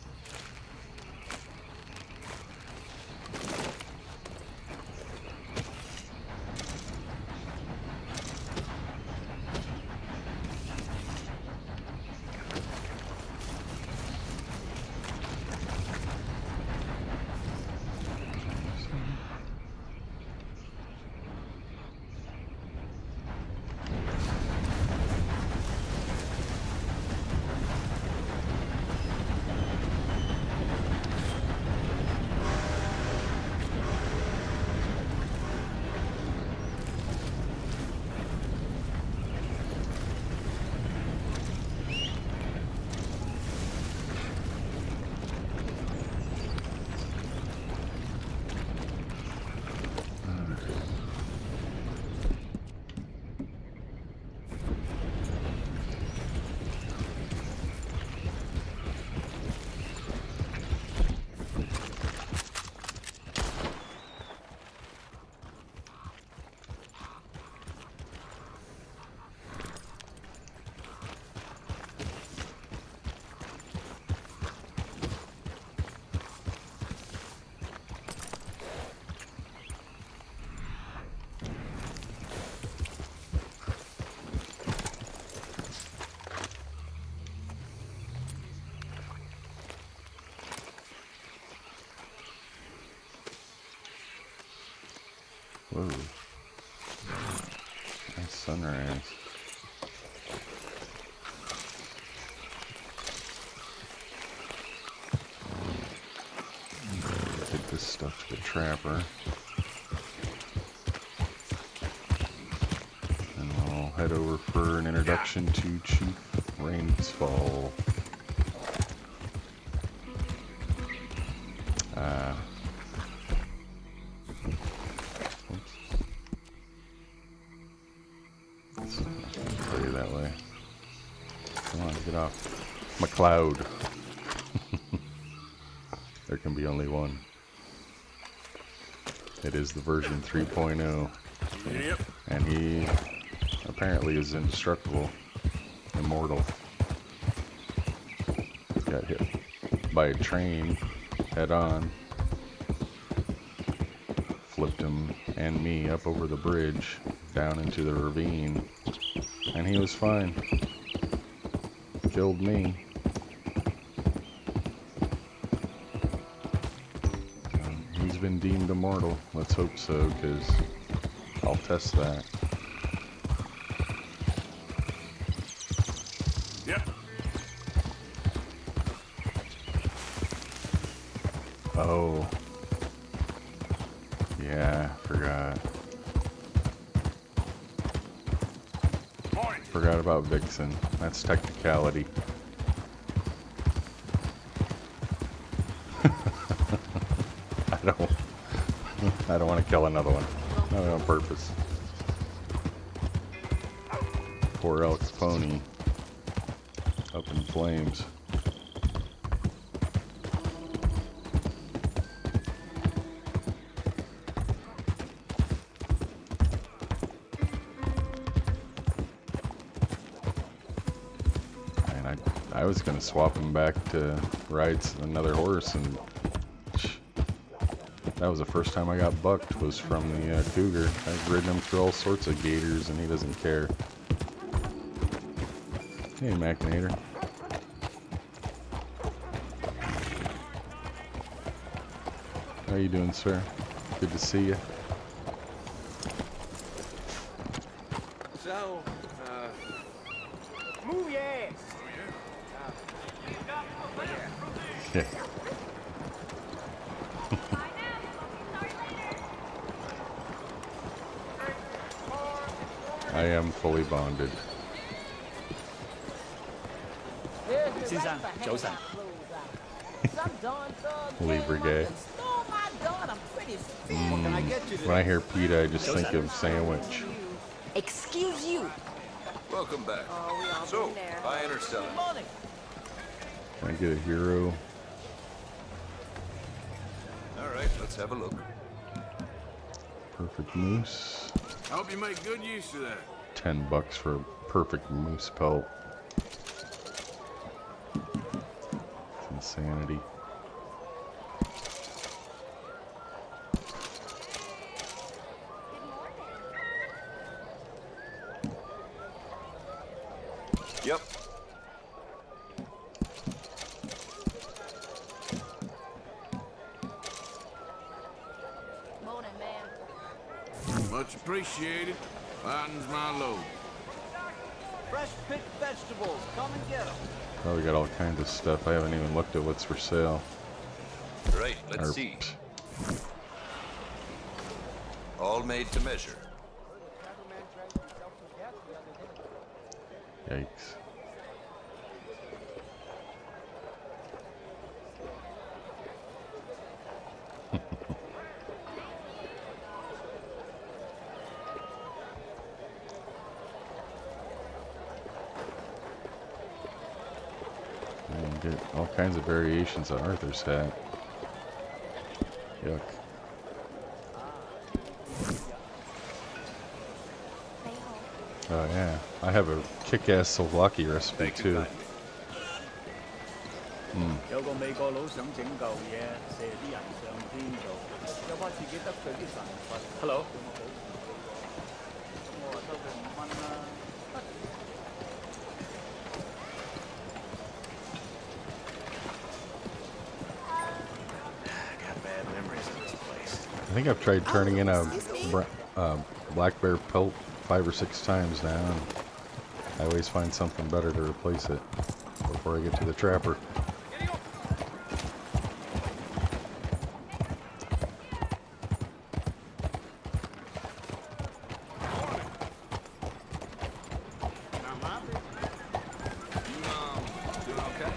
Whoa. Nice sunrise. Take this stuff to the trapper. And we'll head over for an introduction to Chief Rainsfall. Play that way. Come on, get off. McLeod. There can be only one. It is the version 3.0. Yep. And he apparently is indestructible. Immortal. Got hit by a train head on. Flipped him and me up over the bridge down into the ravine. And he was fine. Killed me. He's been deemed immortal. Let's hope so, because I'll test that. Yep. Oh. Yeah, forgot. Morning. Forgot about Vixen. That's technicality. I don't want to kill another one. Not on purpose. Poor Elk's pony. Up in flames. And I was gonna swap him back to ride another horse, and that was the first time I got bucked, was from the cougar. I've ridden him through all sorts of gators, and he doesn't care. Hey, Machinator. How you doing, sir? Good to see you. So, Move your ass. Yeah. I am fully bonded. Here's your 先生， right for 早晨。 hangout clothes. Some darn thug Libre came gay. up and stole my gun. I'm pretty sick. When I hear PETA, I just think of sandwich. Excuse you. welcome back. Oh, we all So, been there. buyer or seller? Money. Can I get a hero? All right, let's have a look. Perfect moose. I hope you make good use of that. $10 for a perfect moose pelt. It's insanity. Yep. Morning, man. Much appreciated. Lightens my load. Fresh picked vegetables. Come and get them. Oh, we got all kinds of stuff. I haven't even looked at what's for sale. Right, let's Or- see. All made to measure. Yikes. And get all kinds of variations of Arthur's hat. Yuck. Oh yeah, I have a kick-ass souvlaki recipe Thank you too. kindly. 有個美國佬想整嚿嘢射啲人上天度，有開始記得佢啲神佛。Hello。咁我話收佢5蚊啦。Got bad memories of this place. I think I've tried turning in a excuse me? black bear pelt 5 or 6 times now, and I always find something better to replace it before I get to the trapper. Doing okay?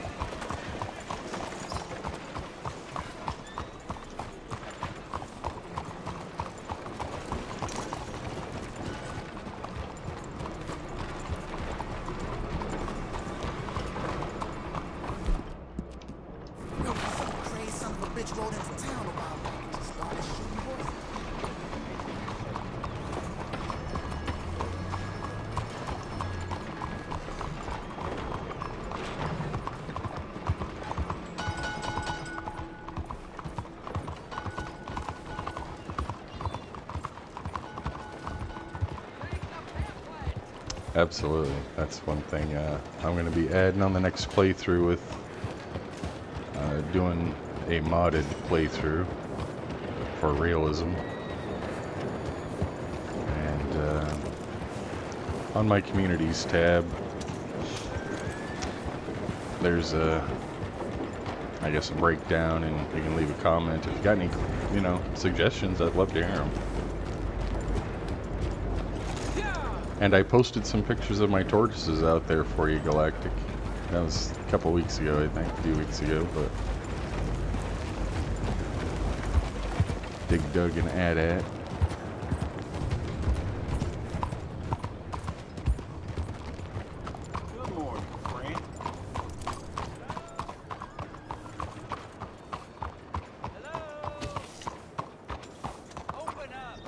Yo, some crazy son of a bitch rode into town a while back and just started shooting horses. Absolutely. That's one thing I'm going to be adding on the next playthrough with doing a modded playthrough for realism. And on my communities tab, there's I guess a breakdown, and you can leave a comment if you got any, suggestions. I'd love to hear them. And I posted some pictures of my tortoises out there for you, Galactic. That was a couple weeks ago, I think, a few weeks ago, but Dig Dug and Add. Good morning, friend. Open up!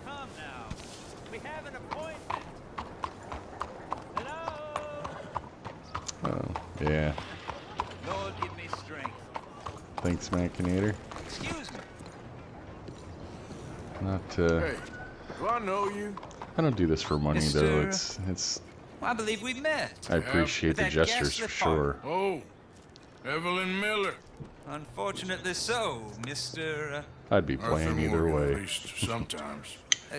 Come now. We have an appointment. Hello? Oh, yeah. Lord, give me strength. Thanks, Machinator. Excuse me. Not, Hey, do I know you? I don't do this for money, though. Mr. It's, I believe we met. I appreciate the That gestures ghastly for sure. Oh, Evelyn Miller. Unfortunately so, Mr. I'd be playing either Morgan, way. At least sometimes.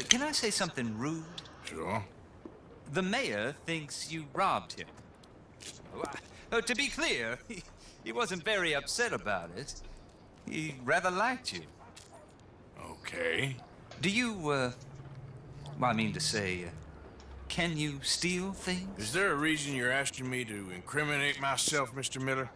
Can I say something rude? Sure. The mayor thinks you robbed him. To be clear, he wasn't very upset about it. He rather liked you. Okay. Do you, well, I mean to say, can you steal things? Is there a reason you're asking me to incriminate myself, Mr. Miller?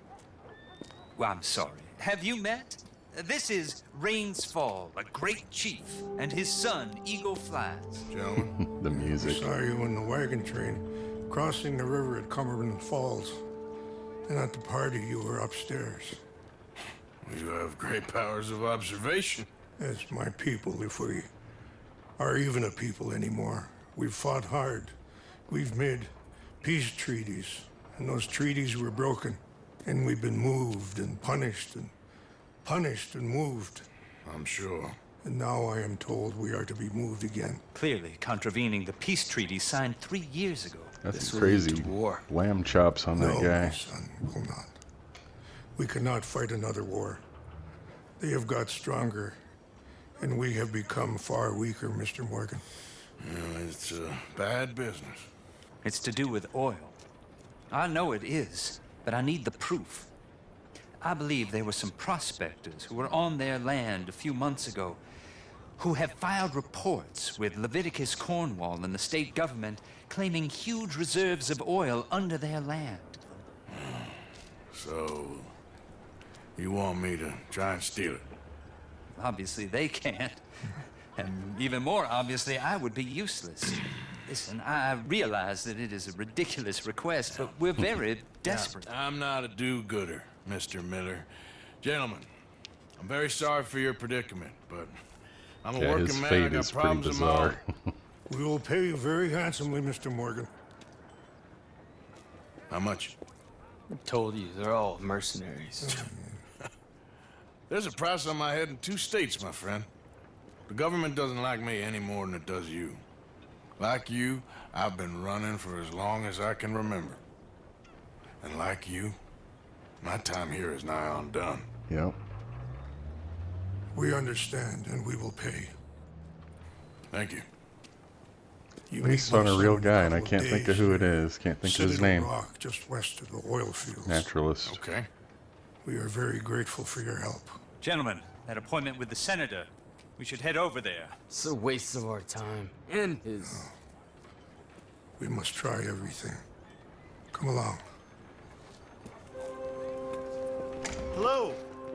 Well, I'm sorry. Have you met? This is Rains Fall, a great chief, and his son, Eagle Flies. Gentlemen, The music. Saw you in the wagon train crossing the river at Cumberland Falls. And at the party, you were upstairs. you have great powers of observation. As my people, if we are even a people anymore. We've fought hard. We've made peace treaties. And those treaties were broken. And we've been moved and punished and punished and moved. I'm sure. And now I am told we are to be moved again. Clearly contravening the peace treaty signed 3 years ago. That's This will lead crazy. to war. Lamb chops on that No, guy. my son, will not. We cannot fight another war. They have got stronger, and we have become far weaker, Mr. Morgan. It's a bad business. It's to do with oil. I know it is, but I need the proof. I believe there were some prospectors who were on their land a few months ago who have filed reports with Leviticus Cornwall and the state government claiming huge reserves of oil under their land. So, you want me to try and steal it? Obviously, they can't. And even more obviously, I would be useless. Listen, I realize that it is a ridiculous request, but we're very desperate. I'm not a do-gooder, Mr. Miller. Gentlemen, I'm very sorry for your predicament, but I'm a Yeah, working his man. I fate got is pretty problems of my own. bizarre. We will pay you very handsomely, Mr. Morgan. How much? I told you, they're all mercenaries. There's a price on my head in 2 states, my friend. The government doesn't like me any more than it does you. Like you, I've been running for as long as I can remember. And like you, my time here is nigh on done. Yep. We understand, and we will pay. Thank you. You Based meet on a most real of them in guy, and I couple can't think days. of who it is. Can't think of his Citadel name. Rock, just west of the oil fields. Naturalist. Okay. We are very grateful for your help. Gentlemen, that appointment with the senator. We should head over there. It's a waste of our time. And his. We must try everything. Come along. Hello,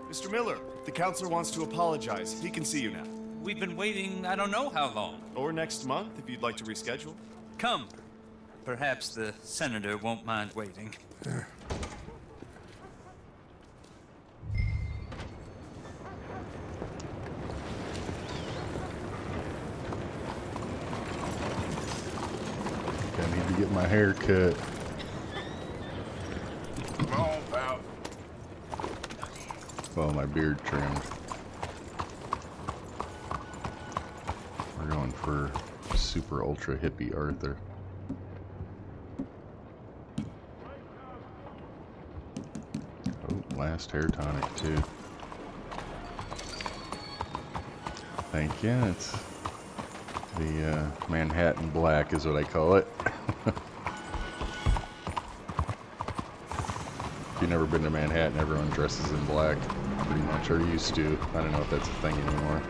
Mr. Miller. The counselor wants to apologize. He can see you now. We've been waiting I don't know how long. Or next month, if you'd like to reschedule. Come. Perhaps the senator won't mind waiting. I need to get my hair cut. Come on, pal. Well, my beard trimmed. We're going for super ultra hippie Arthur. Oh, last hair tonic too. Thank you. It's the Manhattan Black is what I call it. If you've never been to Manhattan, everyone dresses in black, pretty much, or used to. I don't know if that's a thing anymore.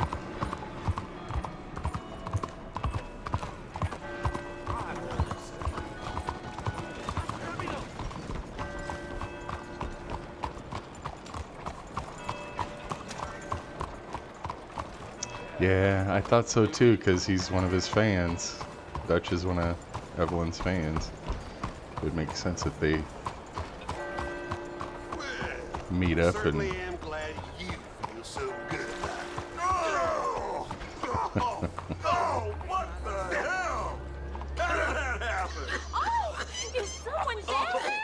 Yeah, I thought so too, because he's one of his fans. Dutch is one of Evelyn's fans. It would make sense if they meet up and... am glad you feel so good about it. Oh, what the hell? How did that happen? Oh, is someone down there?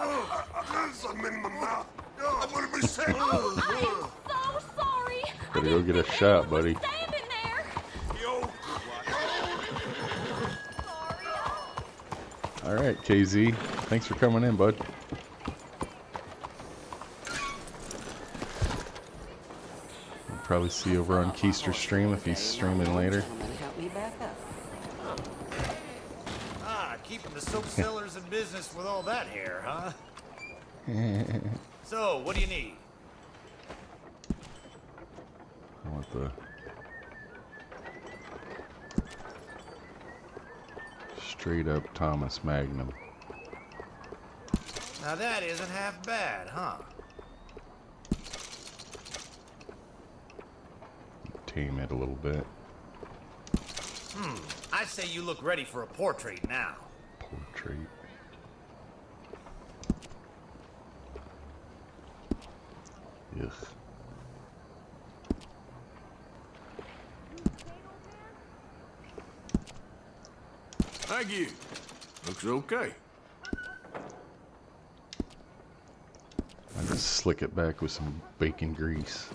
I got something in my mouth. I want to be sick. I am so sorry. Better go get a shot, buddy. Standing there. Yo. Alright, KZ. Thanks for coming in, bud. We'll probably see you over on Keister stream if he's streaming later. Help me back up. Ah, keeping the soap sellers in business with all that hair, huh? So, what do you need? I want the straight up Thomas Magnum. Now that isn't half bad, huh? Tame it a little bit. I say you look ready for a portrait now. Portrait. Ugh. Thank you. Looks okay. I just slick it back with some bacon grease.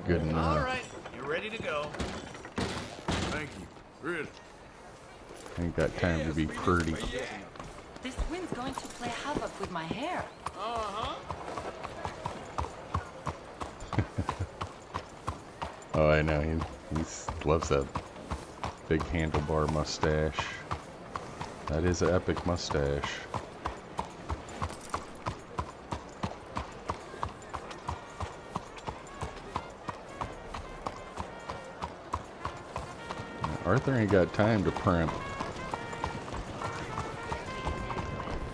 Good enough. All right, you're ready to go. Thank you. Really. Ain't got time to be pretty. This wind's going to play havoc with my hair. Oh, I know. He loves that big handlebar mustache. That is an epic mustache. Arthur ain't got time to primp.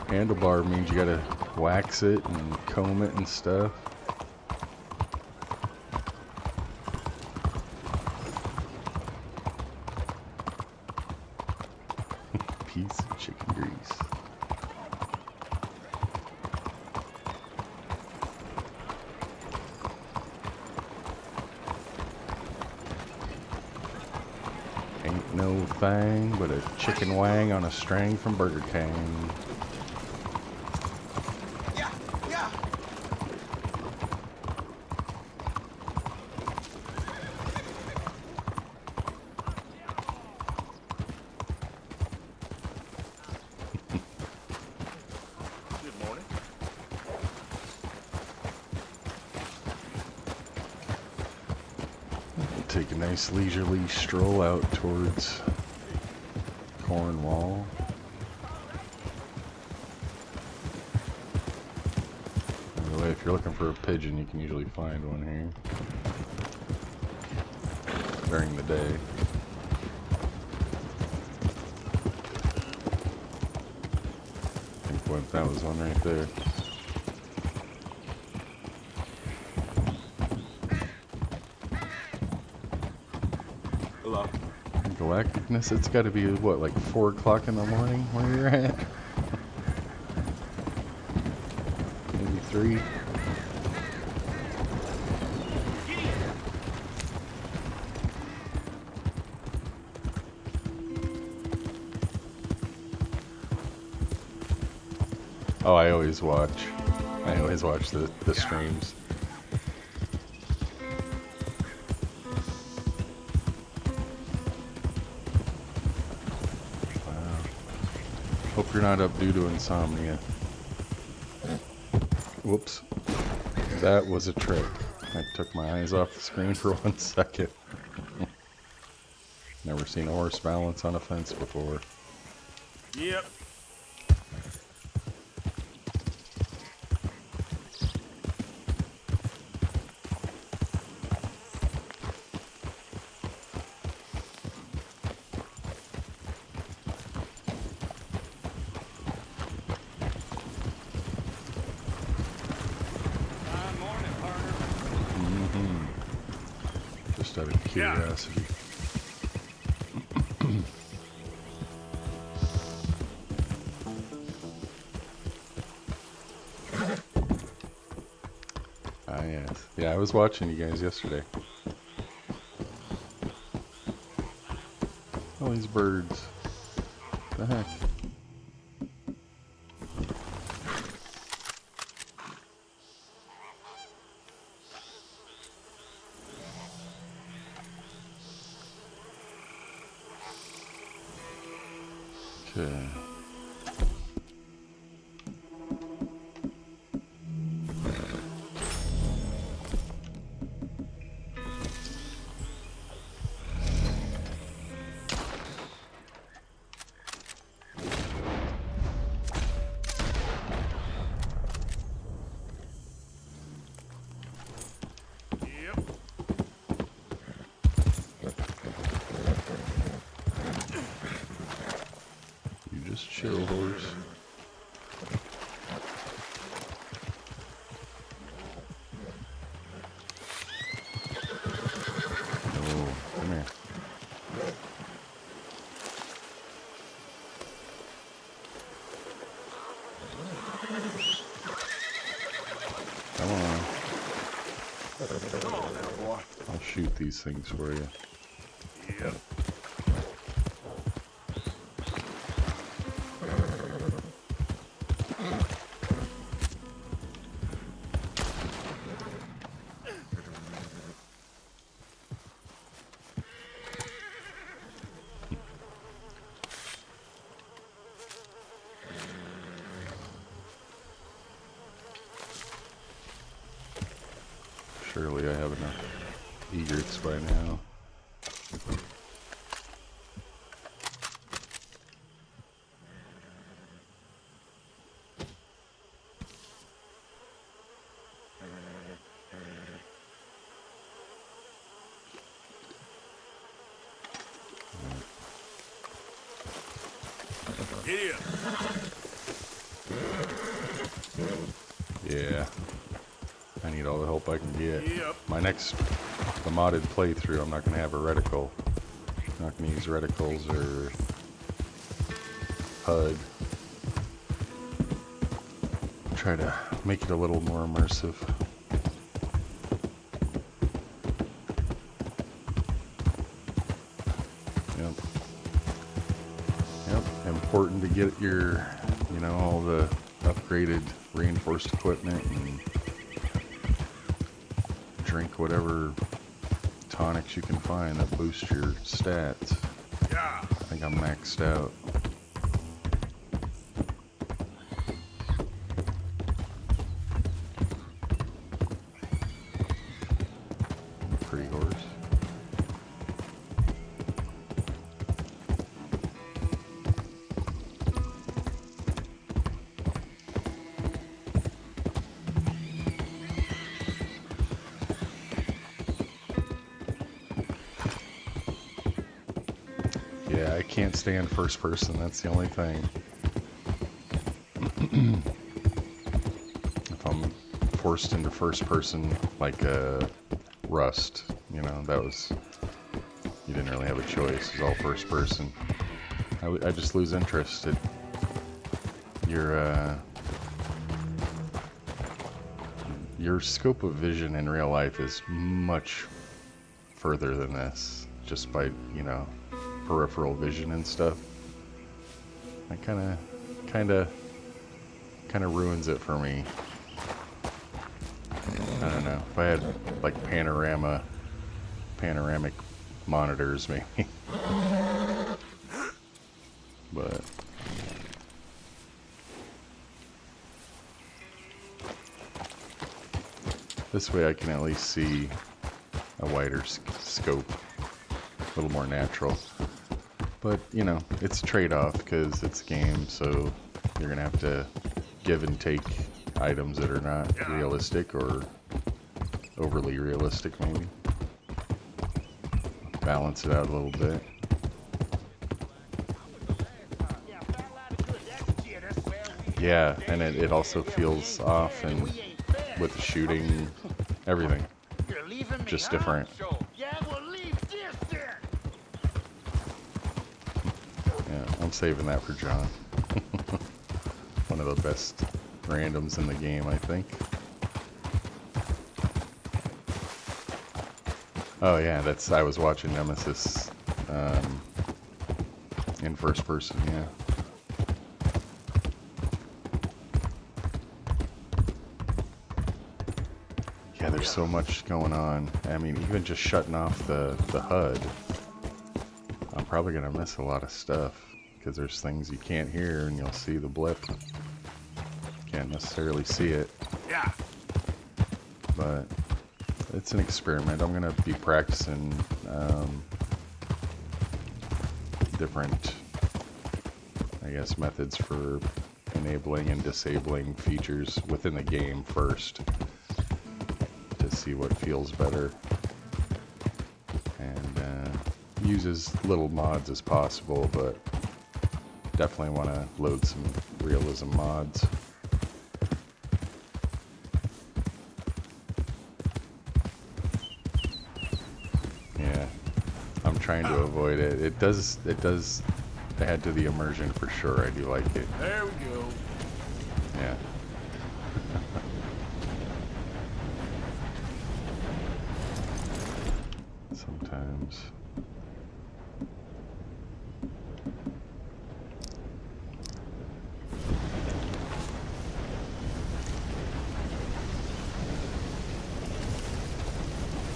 Handlebar means you gotta wax it and comb it and stuff. Piece of chicken grease. Ain't no thing but a chicken wang on a string from Burger King. Yeah, yeah. Good morning. take a nice leisurely stroll out towards Cornwall. By the way, if you're looking for a pigeon, you can usually find one here during the day. I think that was one right there. Hello. Galacticness, it's got to be, what, like 4 o'clock in the morning where you're at? Maybe 3? Oh, I always watch the streams. Hope you're not up due to insomnia. Whoops. That was a trick. I took my eyes off the screen for 1 second. Never seen a horse balance on a fence before. Yep. Just out of curiosity. Ah, yes. Yeah, I was watching you guys yesterday. All these birds. The heck? Okay. Just chill, horse. Oh, come here. Come on. Come on now, boy. I'll shoot these things for you. Yep. Surely I have enough egrets by now. Here. Yeah. I need all the help I can get. Yep. The modded playthrough, I'm not going to have a reticle. I'm not going to use reticles or HUD. Try to make it a little more immersive. Yep. Yep. Important to get your, all the upgraded reinforced equipment and drink whatever tonics you can find that boost your stats. Yeah. I think I'm maxed out. Pretty horse. Yeah, I can't stand first person. That's the only thing. If I'm forced into first person, like Rust, you know, that was, you didn't really have a choice. It was all first person. I just lose interest. Your scope of vision in real life is much further than this, just by, you know, peripheral vision and stuff. That kind of ruins it for me. I don't know. If I had like panoramic monitors, maybe. But this way I can at least see a wider scope, a little more natural. But, you know, it's a trade-off because it's a game, so you're going to have to give and take items that are not realistic or overly realistic, maybe. Balance it out a little bit. Yeah, and it also feels off, and with the shooting, everything, just different. Yeah, I'm saving that for John. One of the best randoms in the game, I think. Oh yeah, I was watching Nemesis in first person, yeah. Yeah, there's so much going on. I mean, even just shutting off the HUD, I'm probably gonna miss a lot of stuff because there's things you can't hear and you'll see the blip. Can't necessarily see it. Yeah. But it's an experiment. I'm gonna be practicing different, I guess, methods for enabling and disabling features within the game first to see what feels better, and use as little mods as possible, but definitely want to load some realism mods. Yeah, I'm trying to avoid it. It does add to the immersion for sure. I do like it. There we go. Yeah. Sometimes.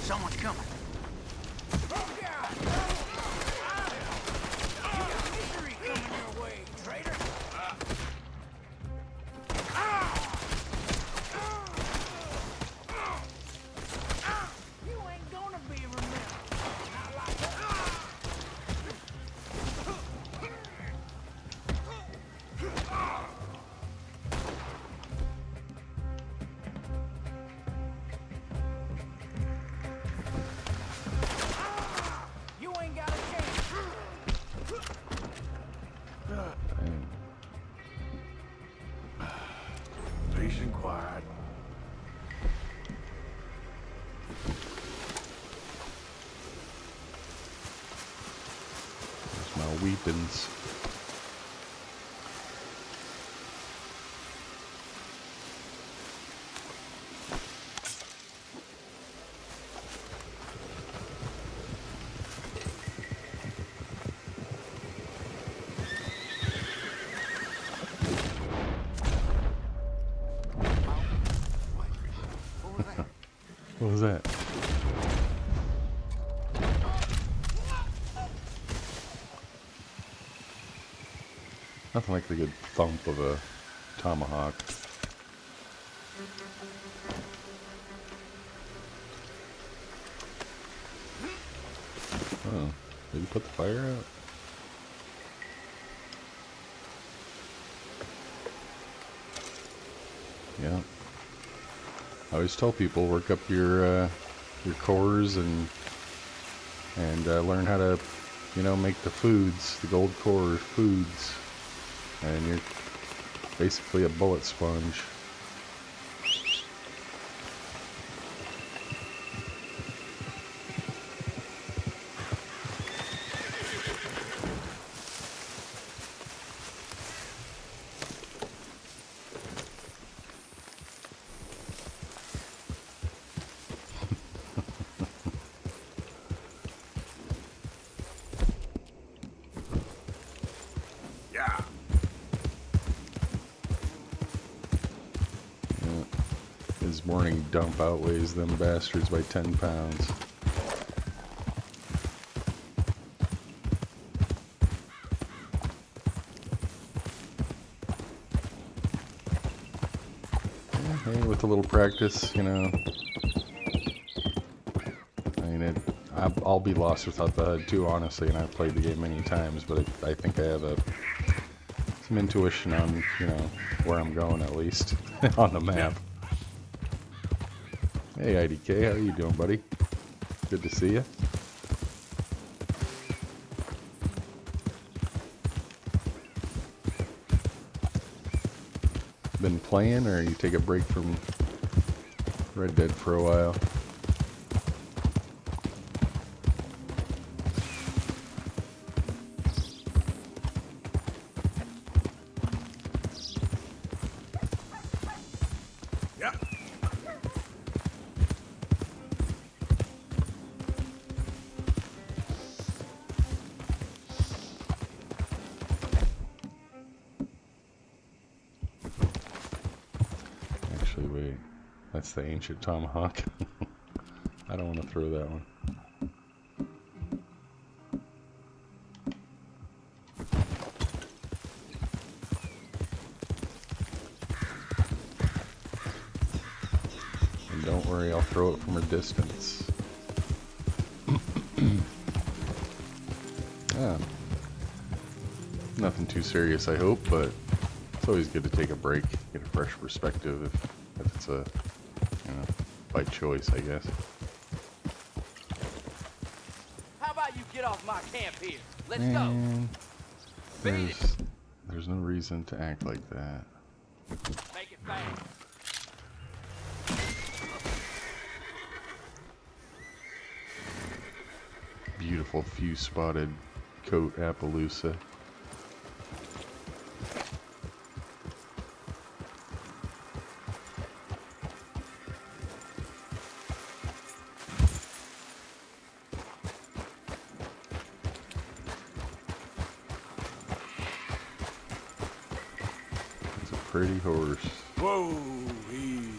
Someone's coming. Peace and quiet. There's my weapons. What was that? Nothing like the good thump of a tomahawk. Oh, did he put the fire out? Yeah. I always tell people, work up your cores and learn how to you know, make the foods, the gold core foods, and you're basically a bullet sponge. Yeah. His morning dump outweighs them bastards by 10 pounds. Hey, with a little practice, you know. I mean, I'll be lost without the HUD too, honestly, and I've played the game many times, but I think I have some intuition on, you know, where I'm going at least on the map. Hey IDK, how are you doing, buddy? Good to see you. Been playing, or you take a break from Red Dead for a while? Yeah. Actually, wait. That's the ancient tomahawk. I don't want to throw that one. And don't worry, I'll throw it from a distance. Yeah. Nothing too serious, I hope, but it's always good to take a break, get a fresh perspective if it's a, you know, by choice, I guess. How about you get off my camp here? Let's go. And there's no reason to act like that. Make it fast. Beautiful few spotted coat Appaloosa. It's a pretty horse. Whoa, easy.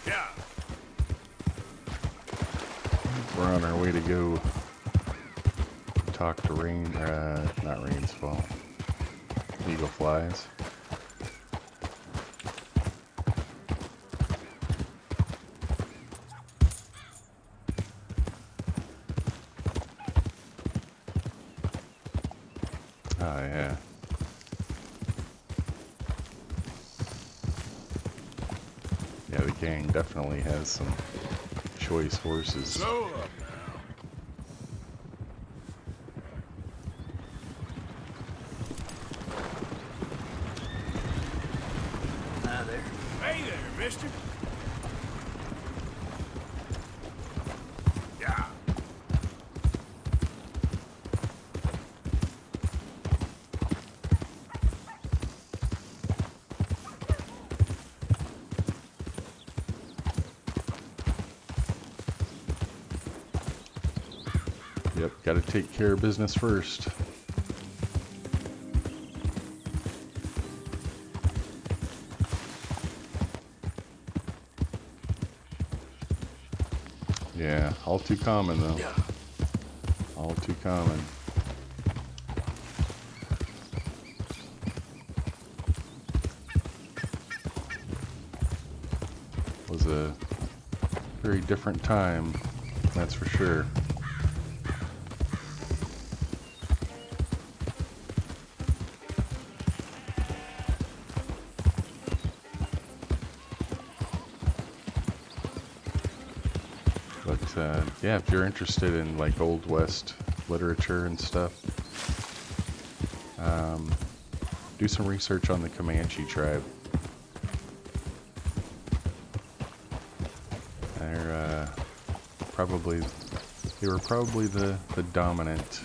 Yeah. We're on our way to go talk to Rain, not Rain's fault. Eagle Flies. Oh yeah. Yeah, the gang definitely has some choice horses. Slow up now. Now there. Hey there, mister. Yeah. Yep, gotta take care of business first. Yeah, all too common though. All too common. Was a very different time, that's for sure. But yeah, if you're interested in like Old West literature and stuff, do some research on the Comanche tribe. They're they were probably the dominant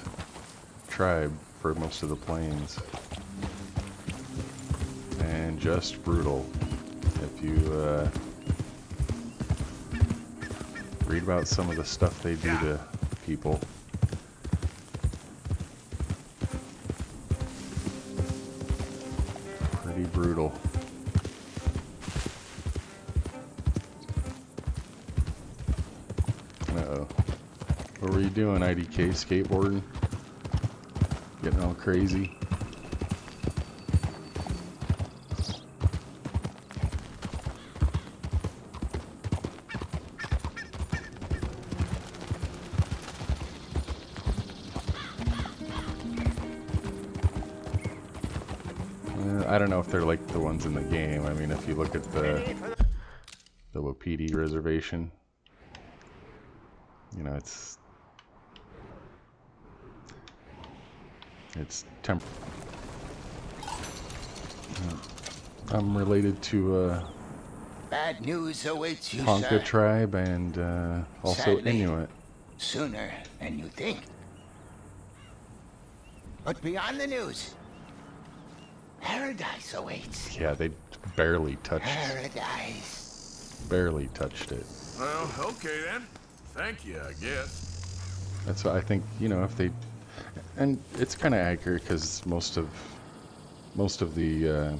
tribe for most of the plains, and just brutal. If you read about some of the stuff they do to people. Pretty brutal. Uh-oh. What were you doing, IDK? Skateboarding? Getting all crazy? I don't know if they're like the ones in the game. I mean, if you look at the Wapiti reservation, you know, it's I'm related to Bad news awaits you, Ponca sir. tribe and also Sadly, Inuit. Sooner than you think. But beyond the news, paradise awaits. Yeah, they barely touched it. Well, okay then. Thank you, I guess. That's what I think, you know, if they, and it's kind of accurate because most of the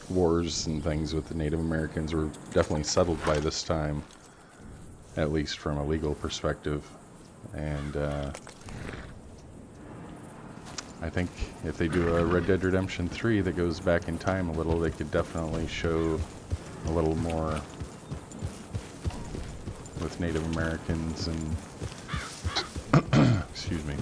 wars and things with the Native Americans were definitely settled by this time, at least from a legal perspective. And I think if they do a Red Dead Redemption 3 that goes back in time a little, they could definitely show a little more with Native Americans and excuse me.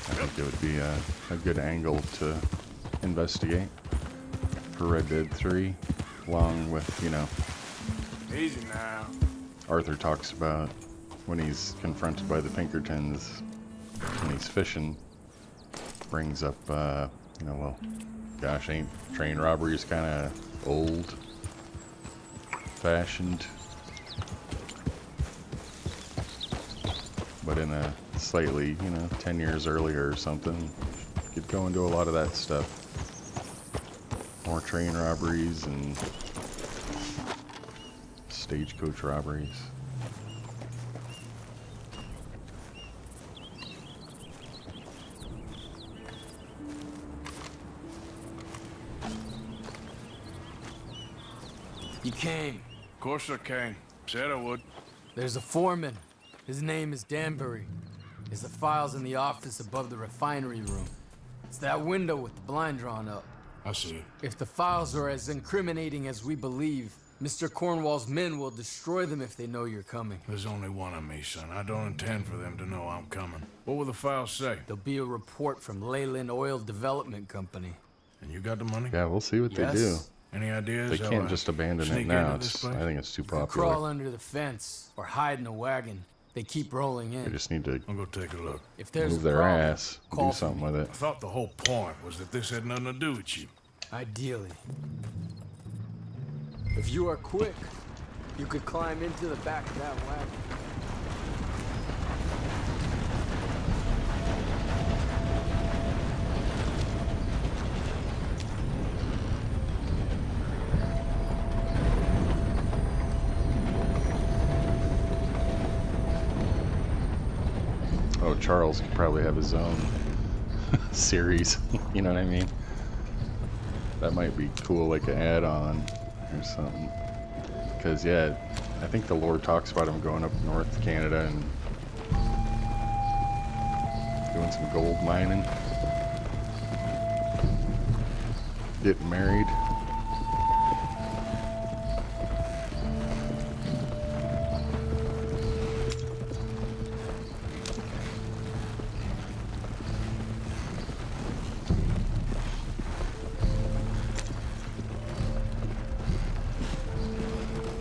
I think it would be a good angle to investigate for Red Dead 3, along with, you know, Easy now. Arthur talks about when he's confronted by the Pinkertons when he's fishing, brings up, you know, well, gosh, ain't train robberies kind of old-fashioned, but in a slightly, you know, 10 years earlier or something, could go into a lot of that stuff. More train robberies and stagecoach robberies. You came. Of course I came. Said I would. There's a foreman. His name is Danbury. There's the files in the office above the refinery room. It's that window with the blind drawn up. I see. If the files are as incriminating as we believe, Mr. Cornwall's men will destroy them if they know you're coming. There's only one of me, son. I don't intend for them to know I'm coming. What will the files say? There'll be a report from Leyland Oil Development Company. And you got the money? Yeah, we'll see what Yes. they do. Any ideas? They how can't I just abandon it sneak now. into this I place? think it's too Crawl popular. under the fence or hide in a wagon. They keep rolling They in. just need to I'll go take a look. If there's move a their problem, ass, call do something with I it. thought the whole point was that this had nothing to do with you. Ideally. If you are quick, you could climb into the back of that wagon. Oh, Charles could probably have his own series. You know what I mean? That might be cool, like an add-on or something. Because, yeah, I think the lore talks about him going up north to Canada and doing some gold mining. Getting married.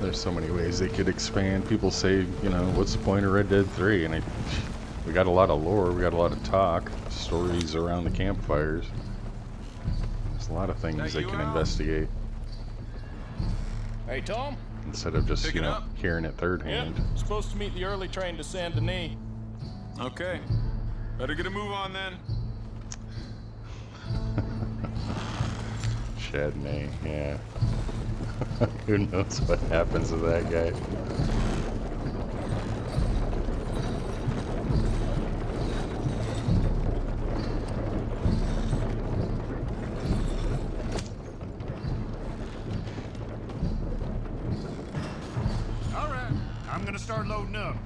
There's so many ways they could expand. People say, you know, what's the point of Red Dead 3? And we got a lot of lore, we got a lot of talk, stories around the campfires. There's a lot of things they can investigate. Hey, Tom? Instead of just, Picking you know, up? hearing it third hand. Yep, supposed to meet the early train to Saint Denis. Okay. Better get a move on then. Chardonnay, yeah. Who knows what happens to that guy? All right, I'm gonna start loading up.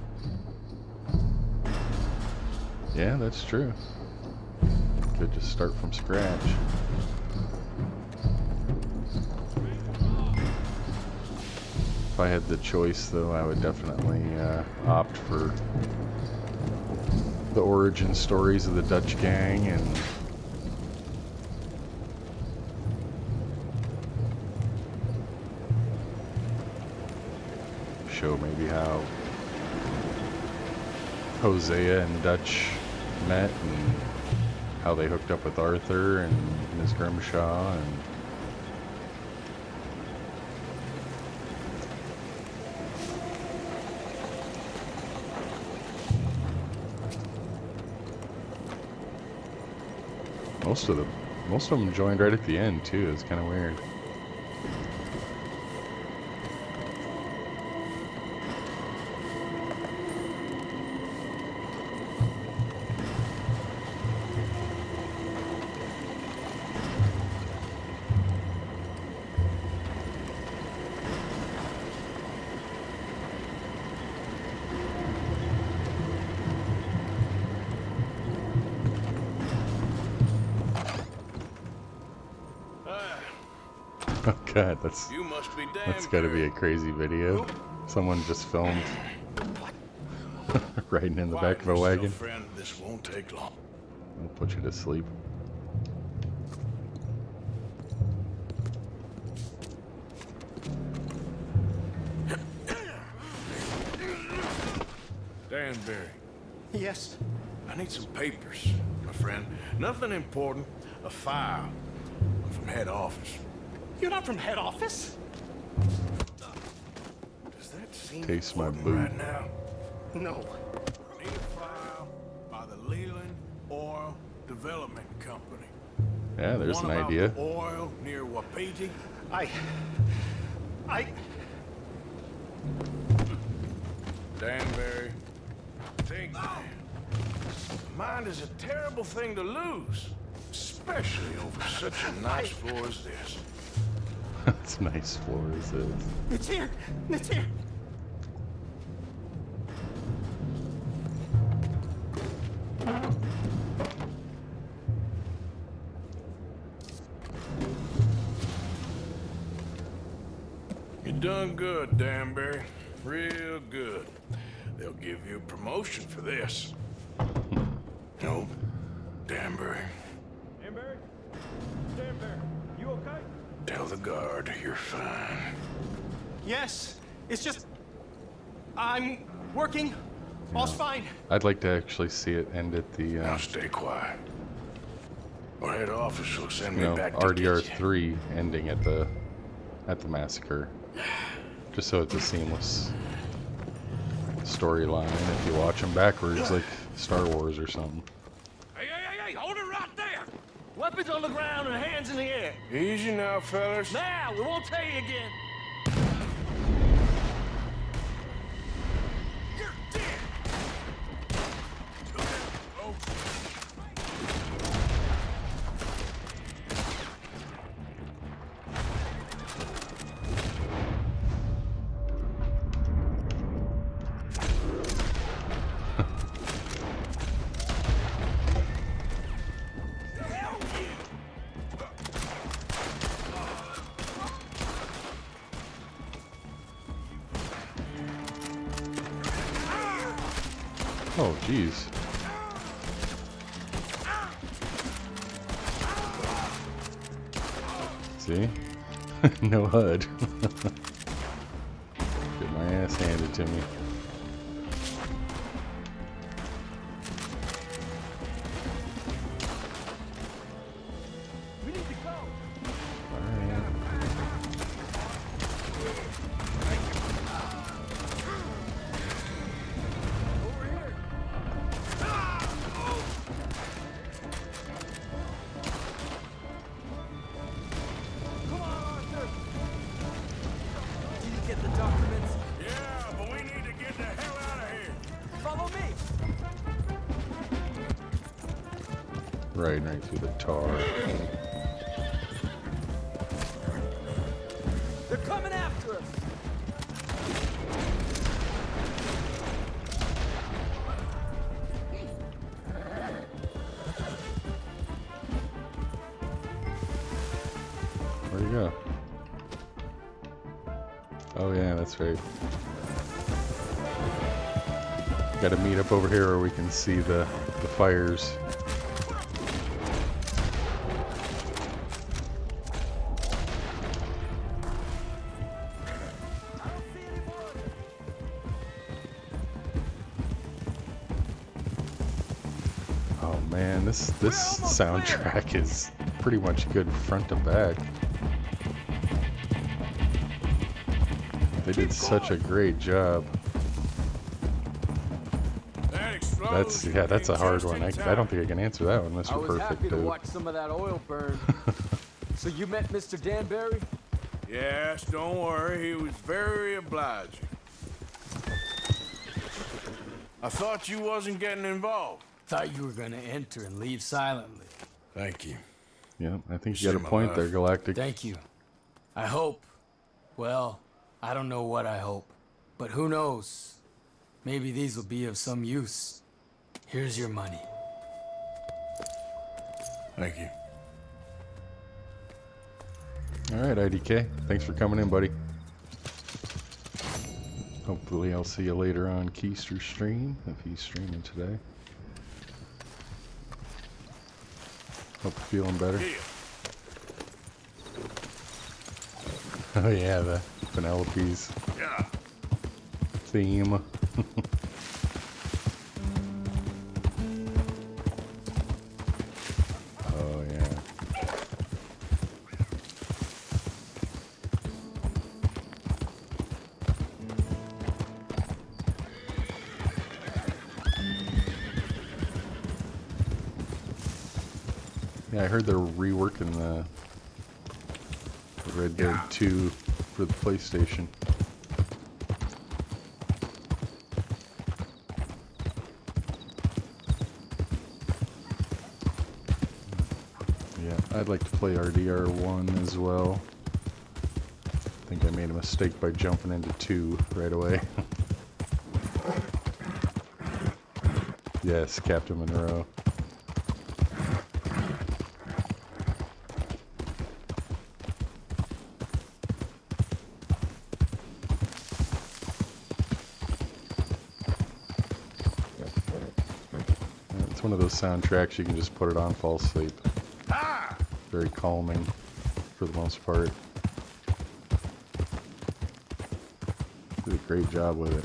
Yeah, that's true. Could just start from scratch. If I had the choice, though, I would definitely opt for the origin stories of the Dutch gang and show maybe how Hosea and Dutch met and how they hooked up with Arthur and Ms. Grimshaw and most of them joined right at the end too. It's kind of weird. Oh god, that's got to be a crazy video. Someone just filmed riding in the back of a wagon. Friend, this won't take long. I'll put you to sleep. Danbury, Yes. I need some papers, my friend. Nothing important. A file. I'm from head office. You're not from head office? Does that seem Taste my important boot. right now? No. I need a file by the Leland Oil Development Company. Yeah, there's One an about idea. the oil near Wapiti. I... Danbury, think. Mind is a terrible thing to lose, especially over such a nice floor as this. It's nice floor as this. It's here! It's here! You done good, Danbury. Real good. They'll give you a promotion for this. No, Danbury. Danbury? Danbury, you okay? Tell the guard you're fine. Yes. It's just... I'm working. All's fine. I'd like to actually see it end at the Now stay quiet. Or head office will send you me know, back to get you. RDR3 ending at the massacre. Just so it's a seamless storyline if you watch them backwards like Star Wars or something. Hey, hold it right there! Weapons on the ground and hands in the air. Easy now, fellas. Now, we won't tell you again. You're dead! Oh, Oh, jeez. See? No HUD. ass handed to me. We need to go. Alright. Over here. Come on, Arthur. Did you get the documents? Yeah, but we need to get the hell out of here. Follow me. Right through the tar. They're coming after us. Where'd you go? Oh yeah, that's right. Gotta meet up over here where we can see the fires. Oh man, this soundtrack is pretty much good front to back. They did such a great job. That's a hard one. I don't think I can answer that one, Mr. I was Perfect happy to Dude. watch some of that oil burn. So you met Mr. Danbury? Yes, don't worry. He was very obliging. I thought you wasn't getting involved. Thought you were gonna enter and leave silently. Thank you. Yeah, I think you got a point there, Galactic. Thank you. I hope. Well, I don't know what I hope. But who knows? Maybe these will be of some use. Here's your money. Thank you. Alright, IDK. Thanks for coming in, buddy. Hopefully I'll see you later on Keister stream, if he's streaming today. Hope you're feeling better. Oh yeah, the Penelope's theme. Oh yeah. Yeah, I heard they're reworking the Red Dead 2 for the PlayStation. Yeah, I'd like to play RDR1 as well. I think I made a mistake by jumping into 2 right away. Yes, Captain Monroe. It's one of those soundtracks you can just put it on, fall asleep. Very calming for the most part. Did a great job with it.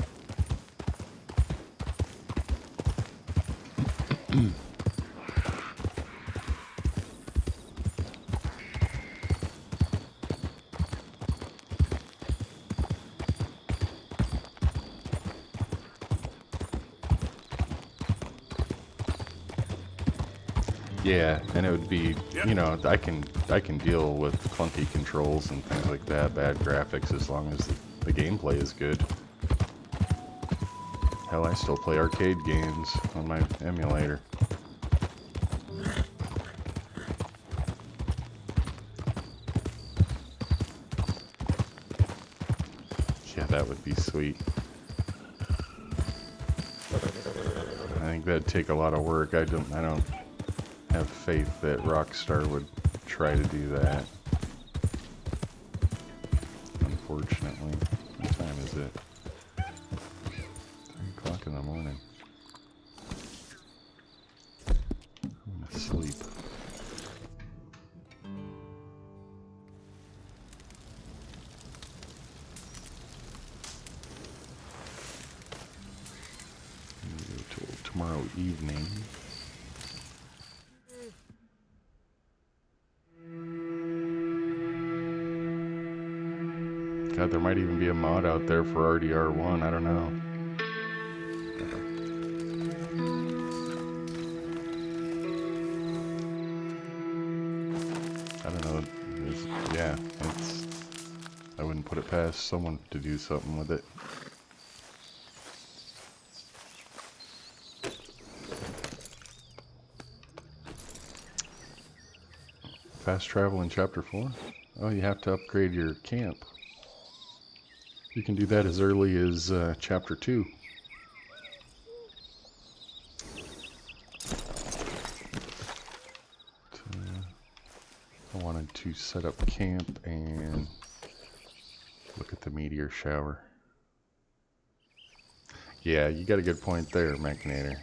Yeah, and it would be, you know, I can deal with clunky controls and things like that, bad graphics, as long as the gameplay is good. Hell, I still play arcade games on my emulator. Yeah, that would be sweet. I think that'd take a lot of work. I don't have faith that Rockstar would try to do that. Unfortunately. What time is it? 3 o'clock in the morning. I'm asleep. evening. God, there might even be a mod out there for RDR1. I don't know. I don't know. Yeah, I wouldn't put it past someone to do something with it. Fast travel in Chapter 4? Oh, you have to upgrade your camp. You can do that as early as Chapter 2. I wanted to set up camp and look at the meteor shower. Yeah, you got a good point there, Machinator.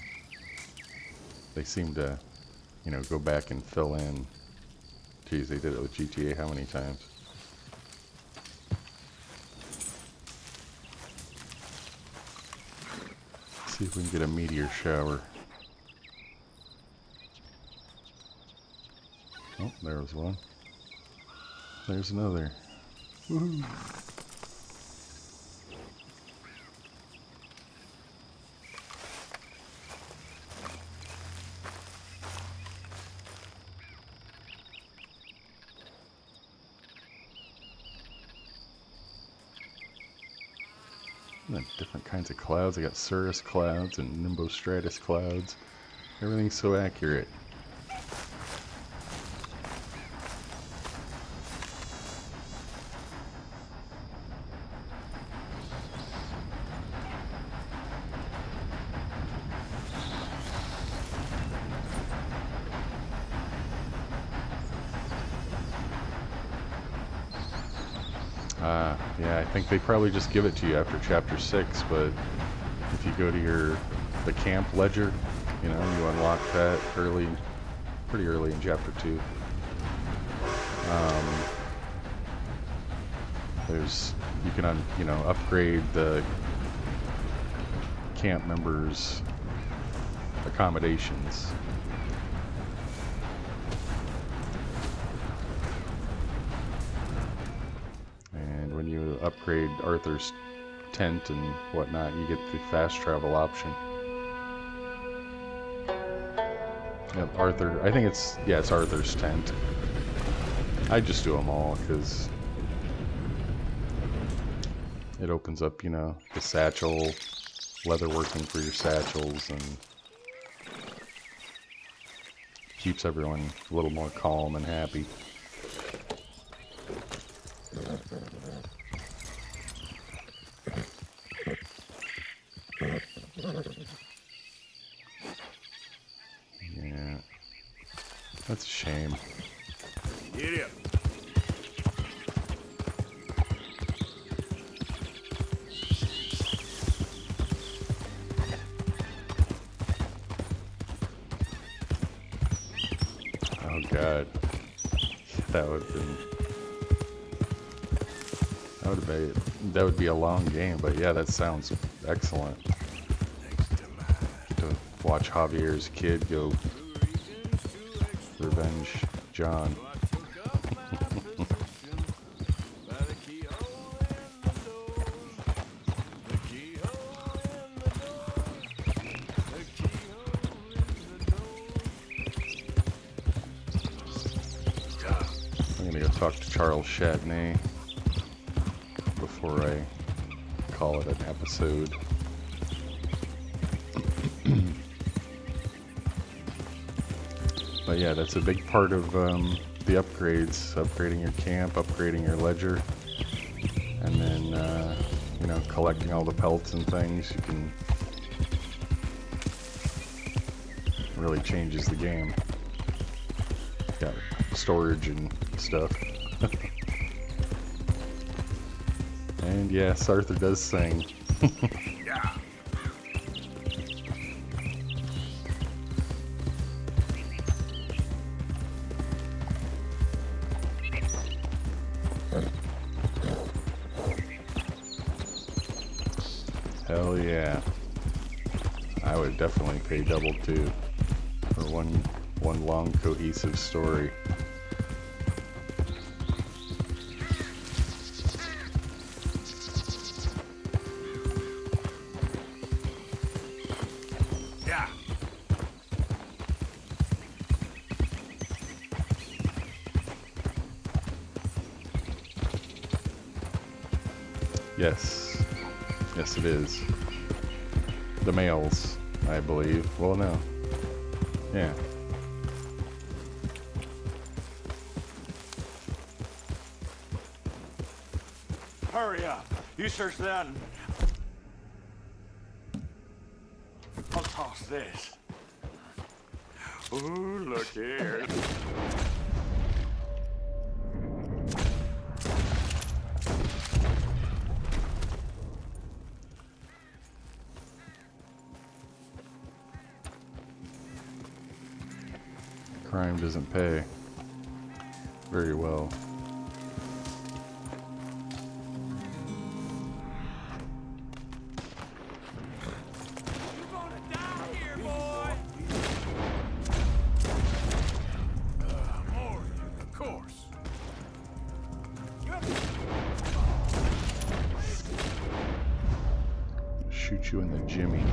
They seem to, you know, go back and fill in. Geez, they did it with GTA how many times? See if we can get a meteor shower. Oh, there was one. There's another. Woohoo! Different kinds of clouds. I got cirrus clouds and nimbostratus clouds. Everything's so accurate. Yeah, I think they probably just give it to you after Chapter 6, but if you go to the camp ledger, you know, you unlock that pretty early in Chapter 2. You can you know, upgrade the camp members' accommodations. When you upgrade Arthur's tent and whatnot, you get the fast travel option. Yep, Arthur. I think it's Arthur's tent. I just do them all because it opens up, you know, the satchel, leatherworking for your satchels, and keeps everyone a little more calm and happy. Yeah, that's a shame. Get up. Oh God, that would be a long game, but yeah, that sounds excellent. Get to watch Javier's kid go revenge John. I'm gonna go talk to Charles Chadney before I call it an episode. But yeah, that's a big part of the upgrades, upgrading your camp, upgrading your ledger, and then you know, collecting all the pelts and things. You can really changes the game. Got storage and stuff. And yes, Arthur does sing. Yeah. Hell yeah. I would definitely pay double too for one long cohesive story. Yeah. Yes. Yes, it is. The males, I believe. Well, no. Yeah. Hurry up. You search that and I'll toss this. Ooh, look here. Crime doesn't pay very well. Of course. Shoot you in the jimmy.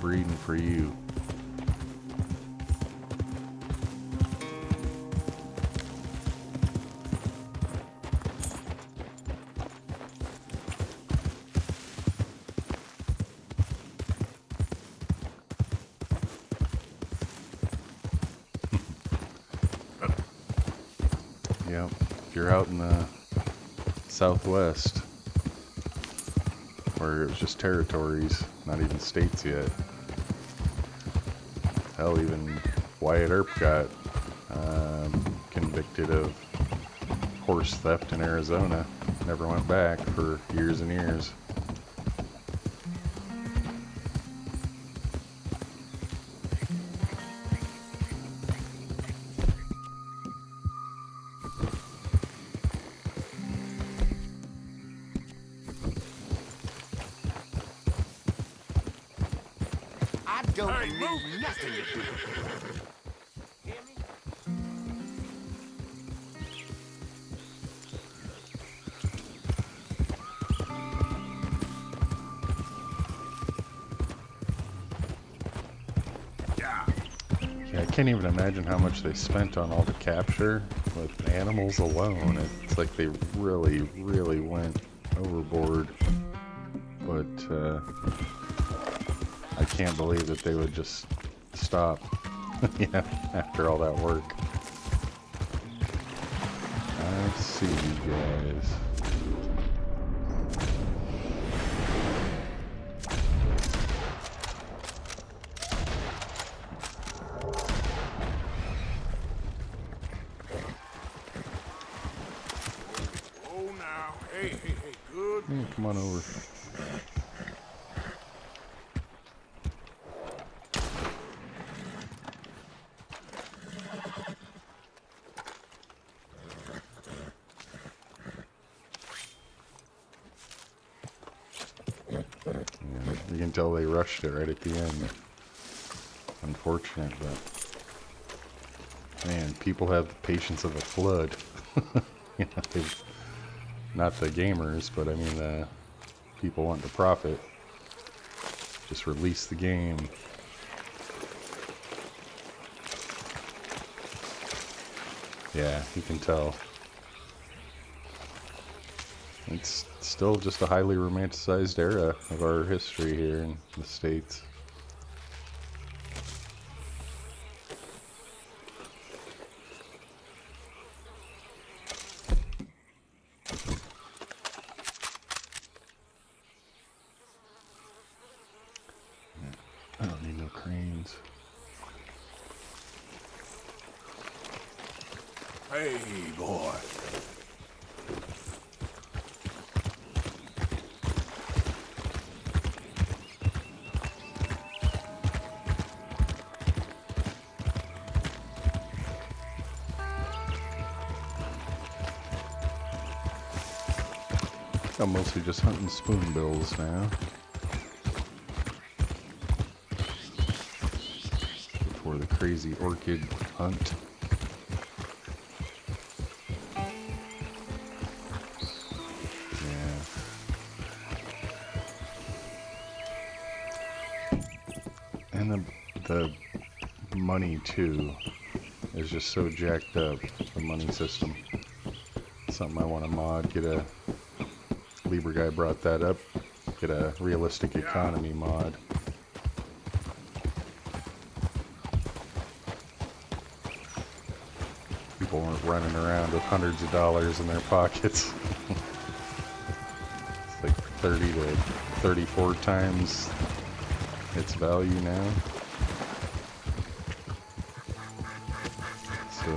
Breeding for you. Yep, if you're out in the Southwest, where it was just territories, not even states yet. Hell, even Wyatt Earp got convicted of horse theft in Arizona. Never went back for years and years. I don't believe nothing you do. Hear me? Yeah, I can't even imagine how much they spent on all the capture with animals alone. It's like they really, really went overboard. But I can't believe that they would just stop, yeah, after all that work. I see you guys. Oh, now. Hey, good. Yeah, come on over. You can tell they rushed it right at the end. Unfortunate, but man, people have the patience of a flood. You know, not the gamers, but I mean, people want to profit. Just release the game. Yeah, you can tell. It's still just a highly romanticized era of our history here in the States. I don't need no cranes. Hey, boy. I'm mostly just hunting spoonbills now. Before the crazy orchid hunt. Yeah. And the money too is just so jacked up, the money system. Something I want to mod, get a Libra guy brought that up, get a realistic economy mod. People weren't running around with hundreds of dollars in their pockets. It's like 30 to 34 times its value now. So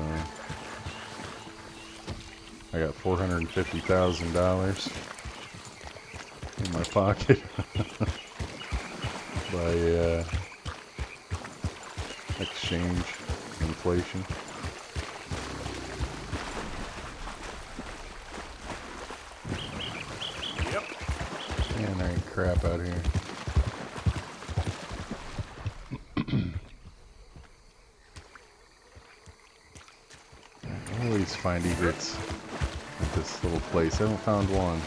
I got $450,000 in my pocket by exchange inflation. Yep. Man, there ain't crap out here. I always find egrets at this little place. I haven't found one.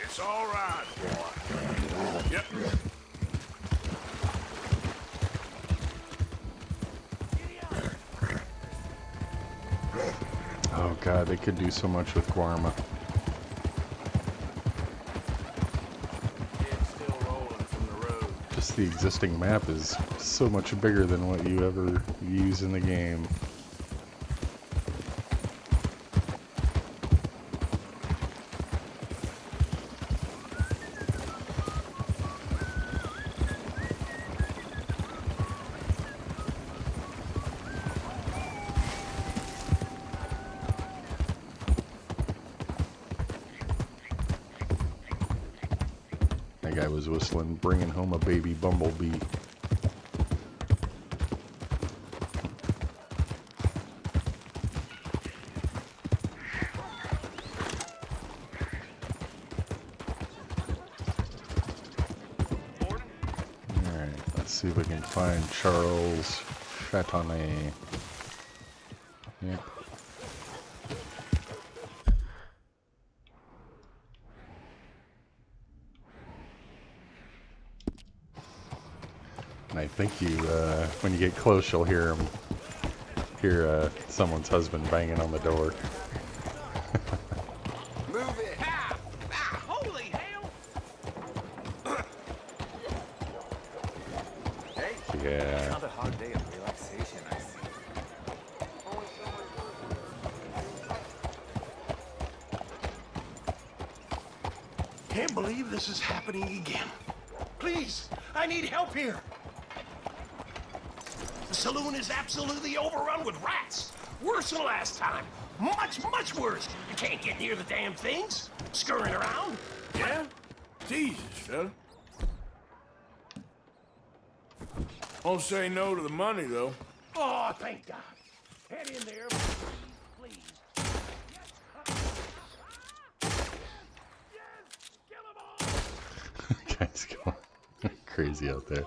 It's all right, boy. Yep. Oh god, they could do so much with Guarma. It's still rolling from the road. Just the existing map is so much bigger than what you ever use in the game. That guy was whistling, bringing home a baby bumblebee. Alright, let's see if we can find Charles Chatonnet. Yep. And I think you, when you get close, you'll hear someone's husband banging on the door. Move it! Ah! Ah! Holy hell! Hey! Yeah. Another hard day of relaxation, I see. Can't believe this is happening again. Please, I need help here. The saloon is absolutely overrun with rats. Worse than last time. Much, much worse. I can't get near the damn things. Scurrying around. Yeah? Jesus, fella. Won't say no to the money, though. Oh, thank God. Head in there, please. Guy's going crazy out there.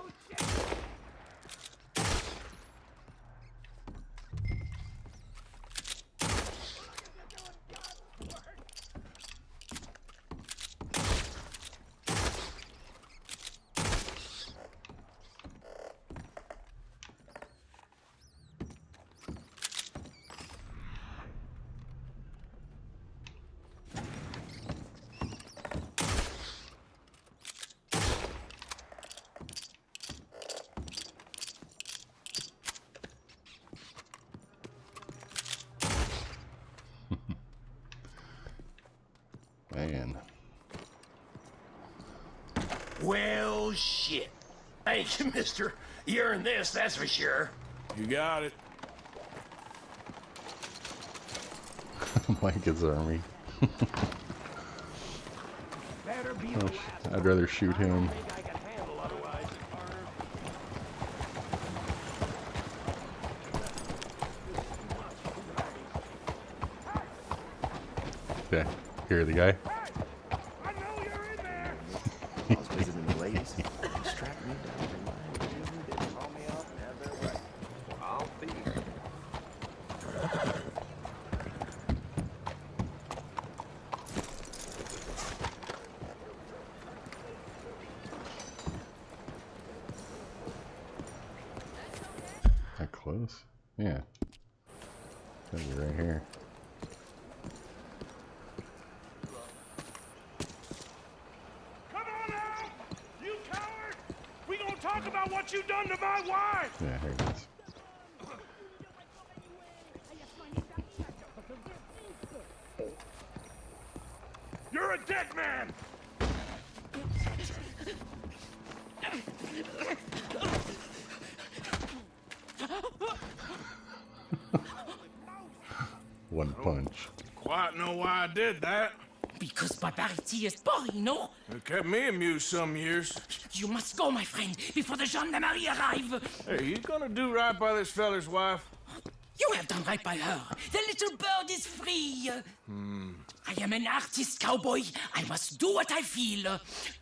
Man. Well, shit. Thank you, mister. You earned this, that's for sure. You got it. Mike is army. Better be Oh, the last I'd rather shoot him. I can handle otherwise, Yeah, hear the guy? I know you're in there. I was visiting the ladies. Distract me down the line. They call me up and have their way. I'll be here. That close? Yeah. Gotta be right here. Come on out! You coward! We gonna talk about what you done to my wife! Yeah, here it is. You're a dead man! One punch. Quite know why I did that. Because barbarity is boring, no? It kept me amused some years. You must go, my friend, before the gendarmerie arrive. Hey, you gonna do right by this feller's wife? You have done right by her. The little bird is free. I am an artist, cowboy. I must do what I feel.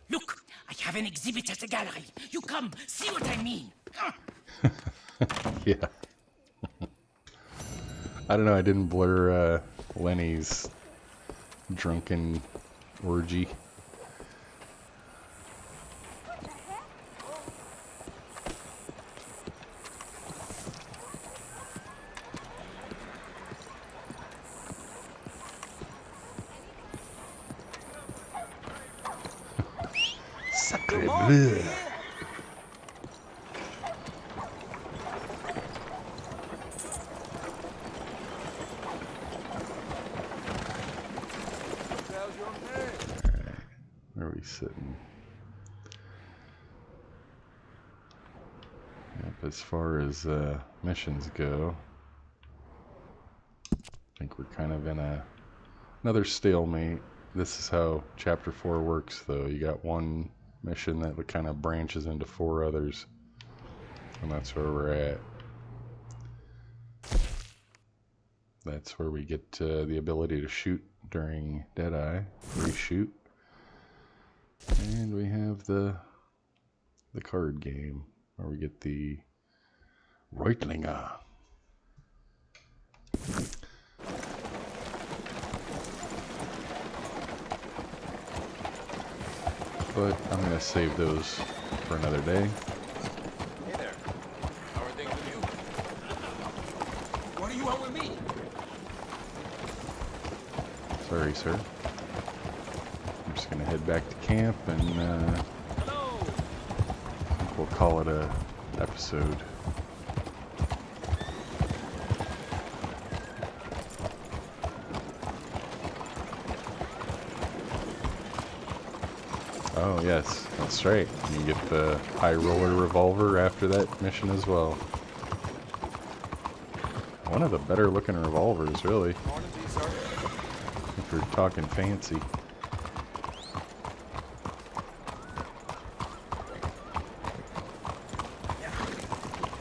Look, I have an exhibit at the gallery. You come, see what I mean. Yeah. I don't know, I didn't blur Lenny's drunken orgy. Sacre bleu. Where are we sitting? Yep, as far as missions go, I think we're kind of in another stalemate. This is how Chapter 4 works, though. You got one mission that kind of branches into 4 others, and that's where we're at. That's where we get the ability to shoot during Deadeye, reshoot. And we have the card game where we get the Reutlinger. But I'm gonna save those for another day. Hey there. How are things with you? What do you want with me? Sorry, sir. I'm just gonna head back to camp and I think we'll call it a episode. Oh yes, that's right. You get the high roller revolver after that mission as well. One of the better looking revolvers, really. If you're talking fancy.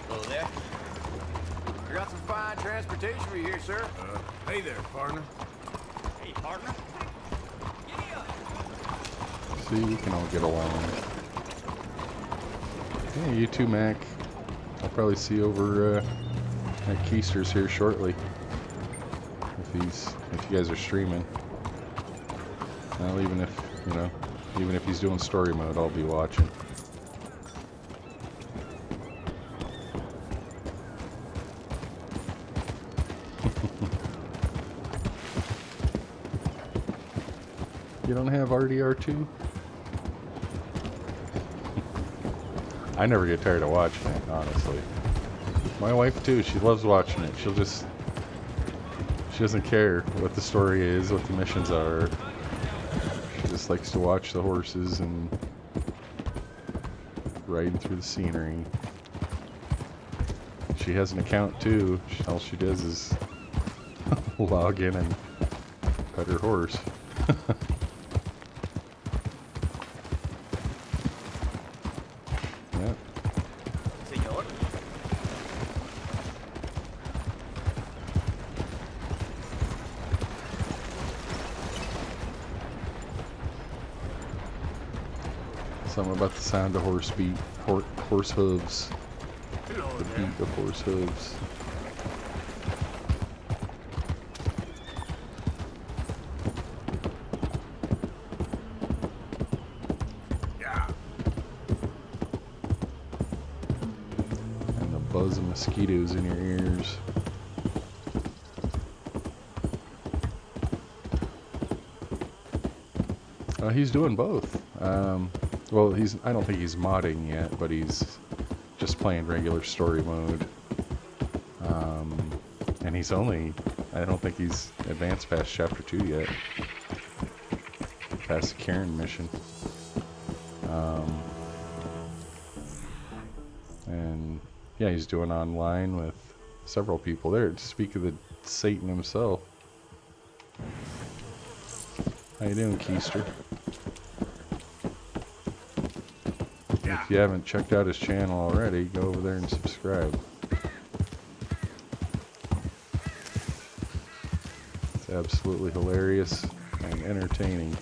Hello there. I got some fine transportation for you here, sir. Hey there, partner. Hey, partner. See, we can all get along. Yeah, you too, Mac. I'll probably see you over at Keister's here shortly. If you guys are streaming. Well, even if he's doing story mode, I'll be watching. You don't have RDR2? I never get tired of watching it, honestly. My wife too, she loves watching it. She doesn't care what the story is, what the missions are. She just likes to watch the horses and riding through the scenery. She has an account too. All she does is log in and pet her horse. Yep. Señor. Something about the sound of horse hooves. The beat of horse hooves. And the buzz of mosquitoes in your ears. He's doing both. Well, I don't think he's modding yet, but he's just playing regular story mode. And he's I don't think he's advanced past chapter 2 yet. Past the Karen mission. And yeah, he's doing online with several people there. To speak of the Satan himself. How you doing, Keister? If you haven't checked out his channel already, go over there and subscribe. It's absolutely hilarious and entertaining.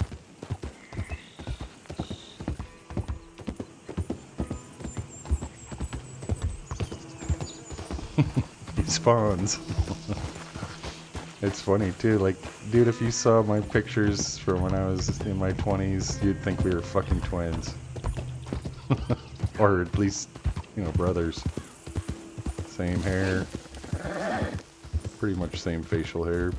He spawns. It's funny too, like, dude, if you saw my pictures from when I was in my 20s, you'd think we were fucking twins. Or at least, you know, brothers. Same hair. Pretty much same facial hair.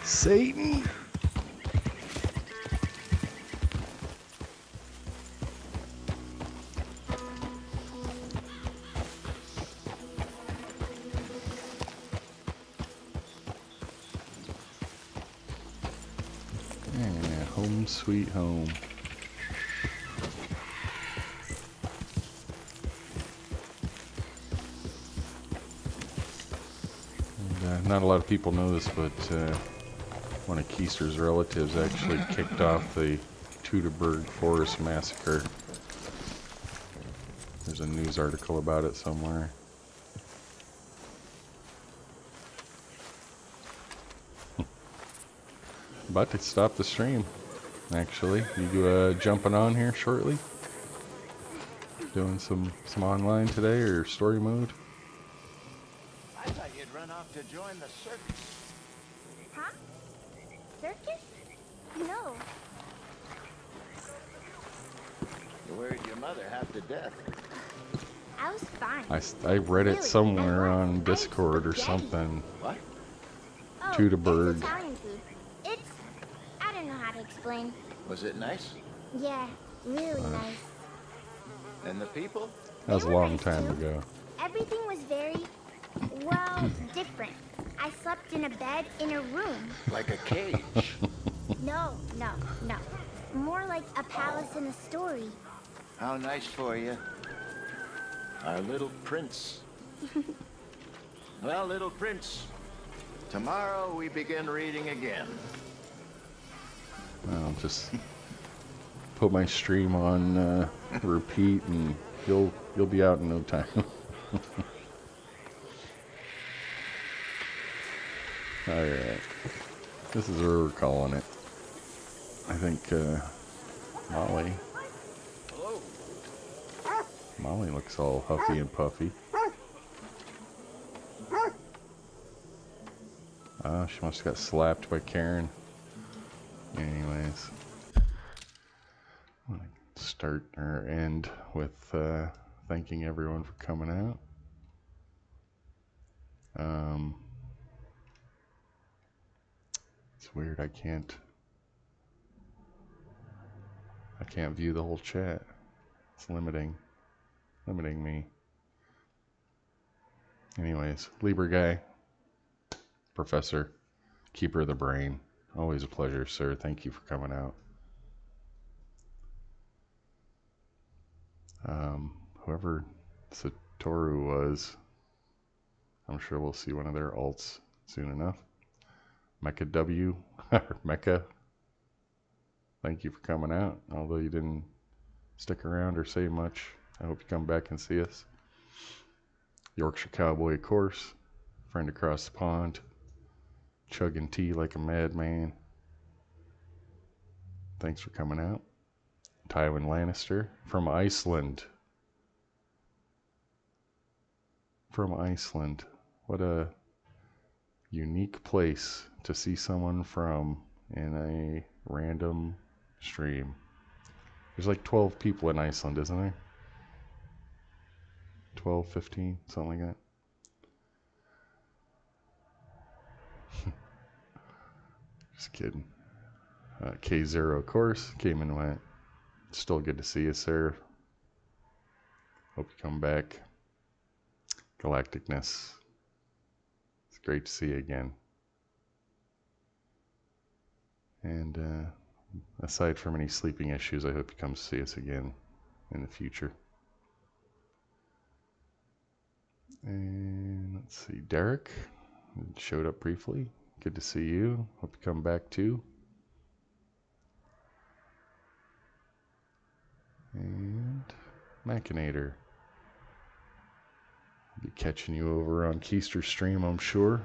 Satan! Yeah, home sweet home. And, not a lot of people know this, but one of Keister's relatives actually kicked off the Teutoburg Forest Massacre. There's a news article about it somewhere. About to stop the stream, actually. You jumping on here shortly? Doing some online today, or story mode? I thought you'd run off to join the circus. Huh? Circus? No. You worried your mother half to death. I was fine. I read it Really, somewhere I was. on I ate Discord or spaghetti. something. What? Oh, Teutoburg. it's Italian food. It's... I don't know how to explain. Was it nice? Yeah, really nice. And the people? That was a They were long nice, time too. ago. Everything was very, well, different. I slept in a bed in a room. Like a cage. No. More like a palace in a story. How nice for you. Our little prince. Well, little prince, tomorrow we begin reading again. I'll just put my stream on repeat, and you'll be out in no time. All right, this is what we're calling it. I think Molly. Molly looks all huffy and puffy. She must have got slapped by Karen. Anyways, I'm gonna start or end with thanking everyone for coming out. It's weird, I can't view the whole chat. It's limiting me. Anyways, Libra guy, Professor, Keeper of the Brain. Always a pleasure, sir. Thank you for coming out. Whoever Satoru was, I'm sure we'll see one of their alts soon enough. Mecha W, or Mecha, thank you for coming out. Although you didn't stick around or say much, I hope you come back and see us. Yorkshire Cowboy, of course. Friend across the pond. Chugging tea like a madman. Thanks for coming out. Tywin Lannister from Iceland. From Iceland. What a unique place to see someone from in a random stream. There's like 12 people in Iceland, isn't there? 12, 15, something like that. Just kidding. K0, of course, came and went. Still good to see you, sir. Hope you come back. Galacticness. It's great to see you again. And aside from any sleeping issues, I hope you come see us again in the future. And let's see, Derek showed up briefly. Good to see you. Hope you come back too. And Machinator. I'll be catching you over on Keister stream, I'm sure.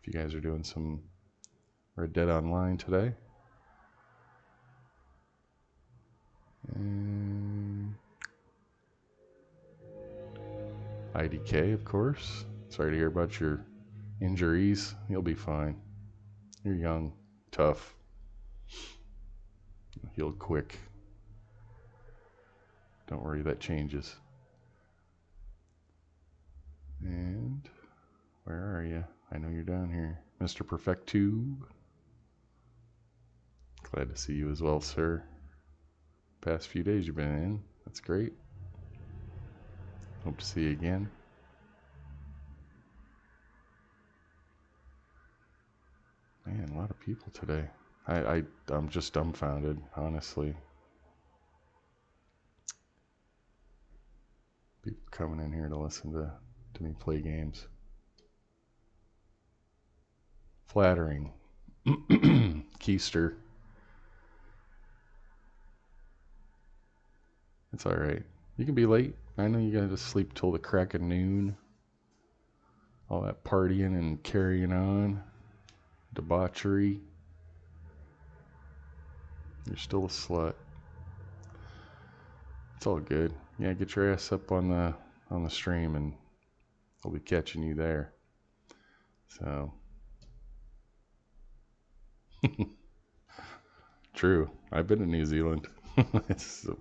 If you guys are doing some Red Dead Online today. And IDK, of course. Sorry to hear about your injuries. You'll be fine. You're young, tough, healed quick. Don't worry, that changes. And where are you? I know you're down here. Mr. Perfectube. Glad to see you as well, sir. Past few days you've been in. That's great. Hope to see you again. Man, a lot of people today. I'm just dumbfounded, honestly. People coming in here to listen to me play games. Flattering. Keister. It's alright. You can be late. I know you gotta sleep till the crack of noon. All that partying and carrying on. Debauchery. You're still a slut. It's all good. Yeah, get your ass up on the stream and I'll be catching you there. So true. I've been to New Zealand. It's a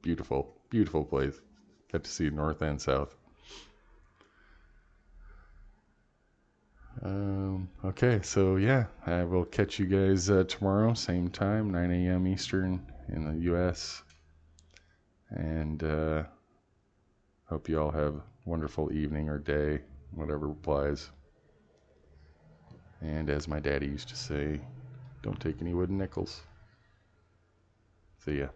beautiful, beautiful place. Got to see north and south. Okay, so yeah, I will catch you guys tomorrow, same time, 9 a.m. Eastern in the U.S. And hope you all have a wonderful evening or day, whatever applies. And as my daddy used to say, don't take any wooden nickels. See ya.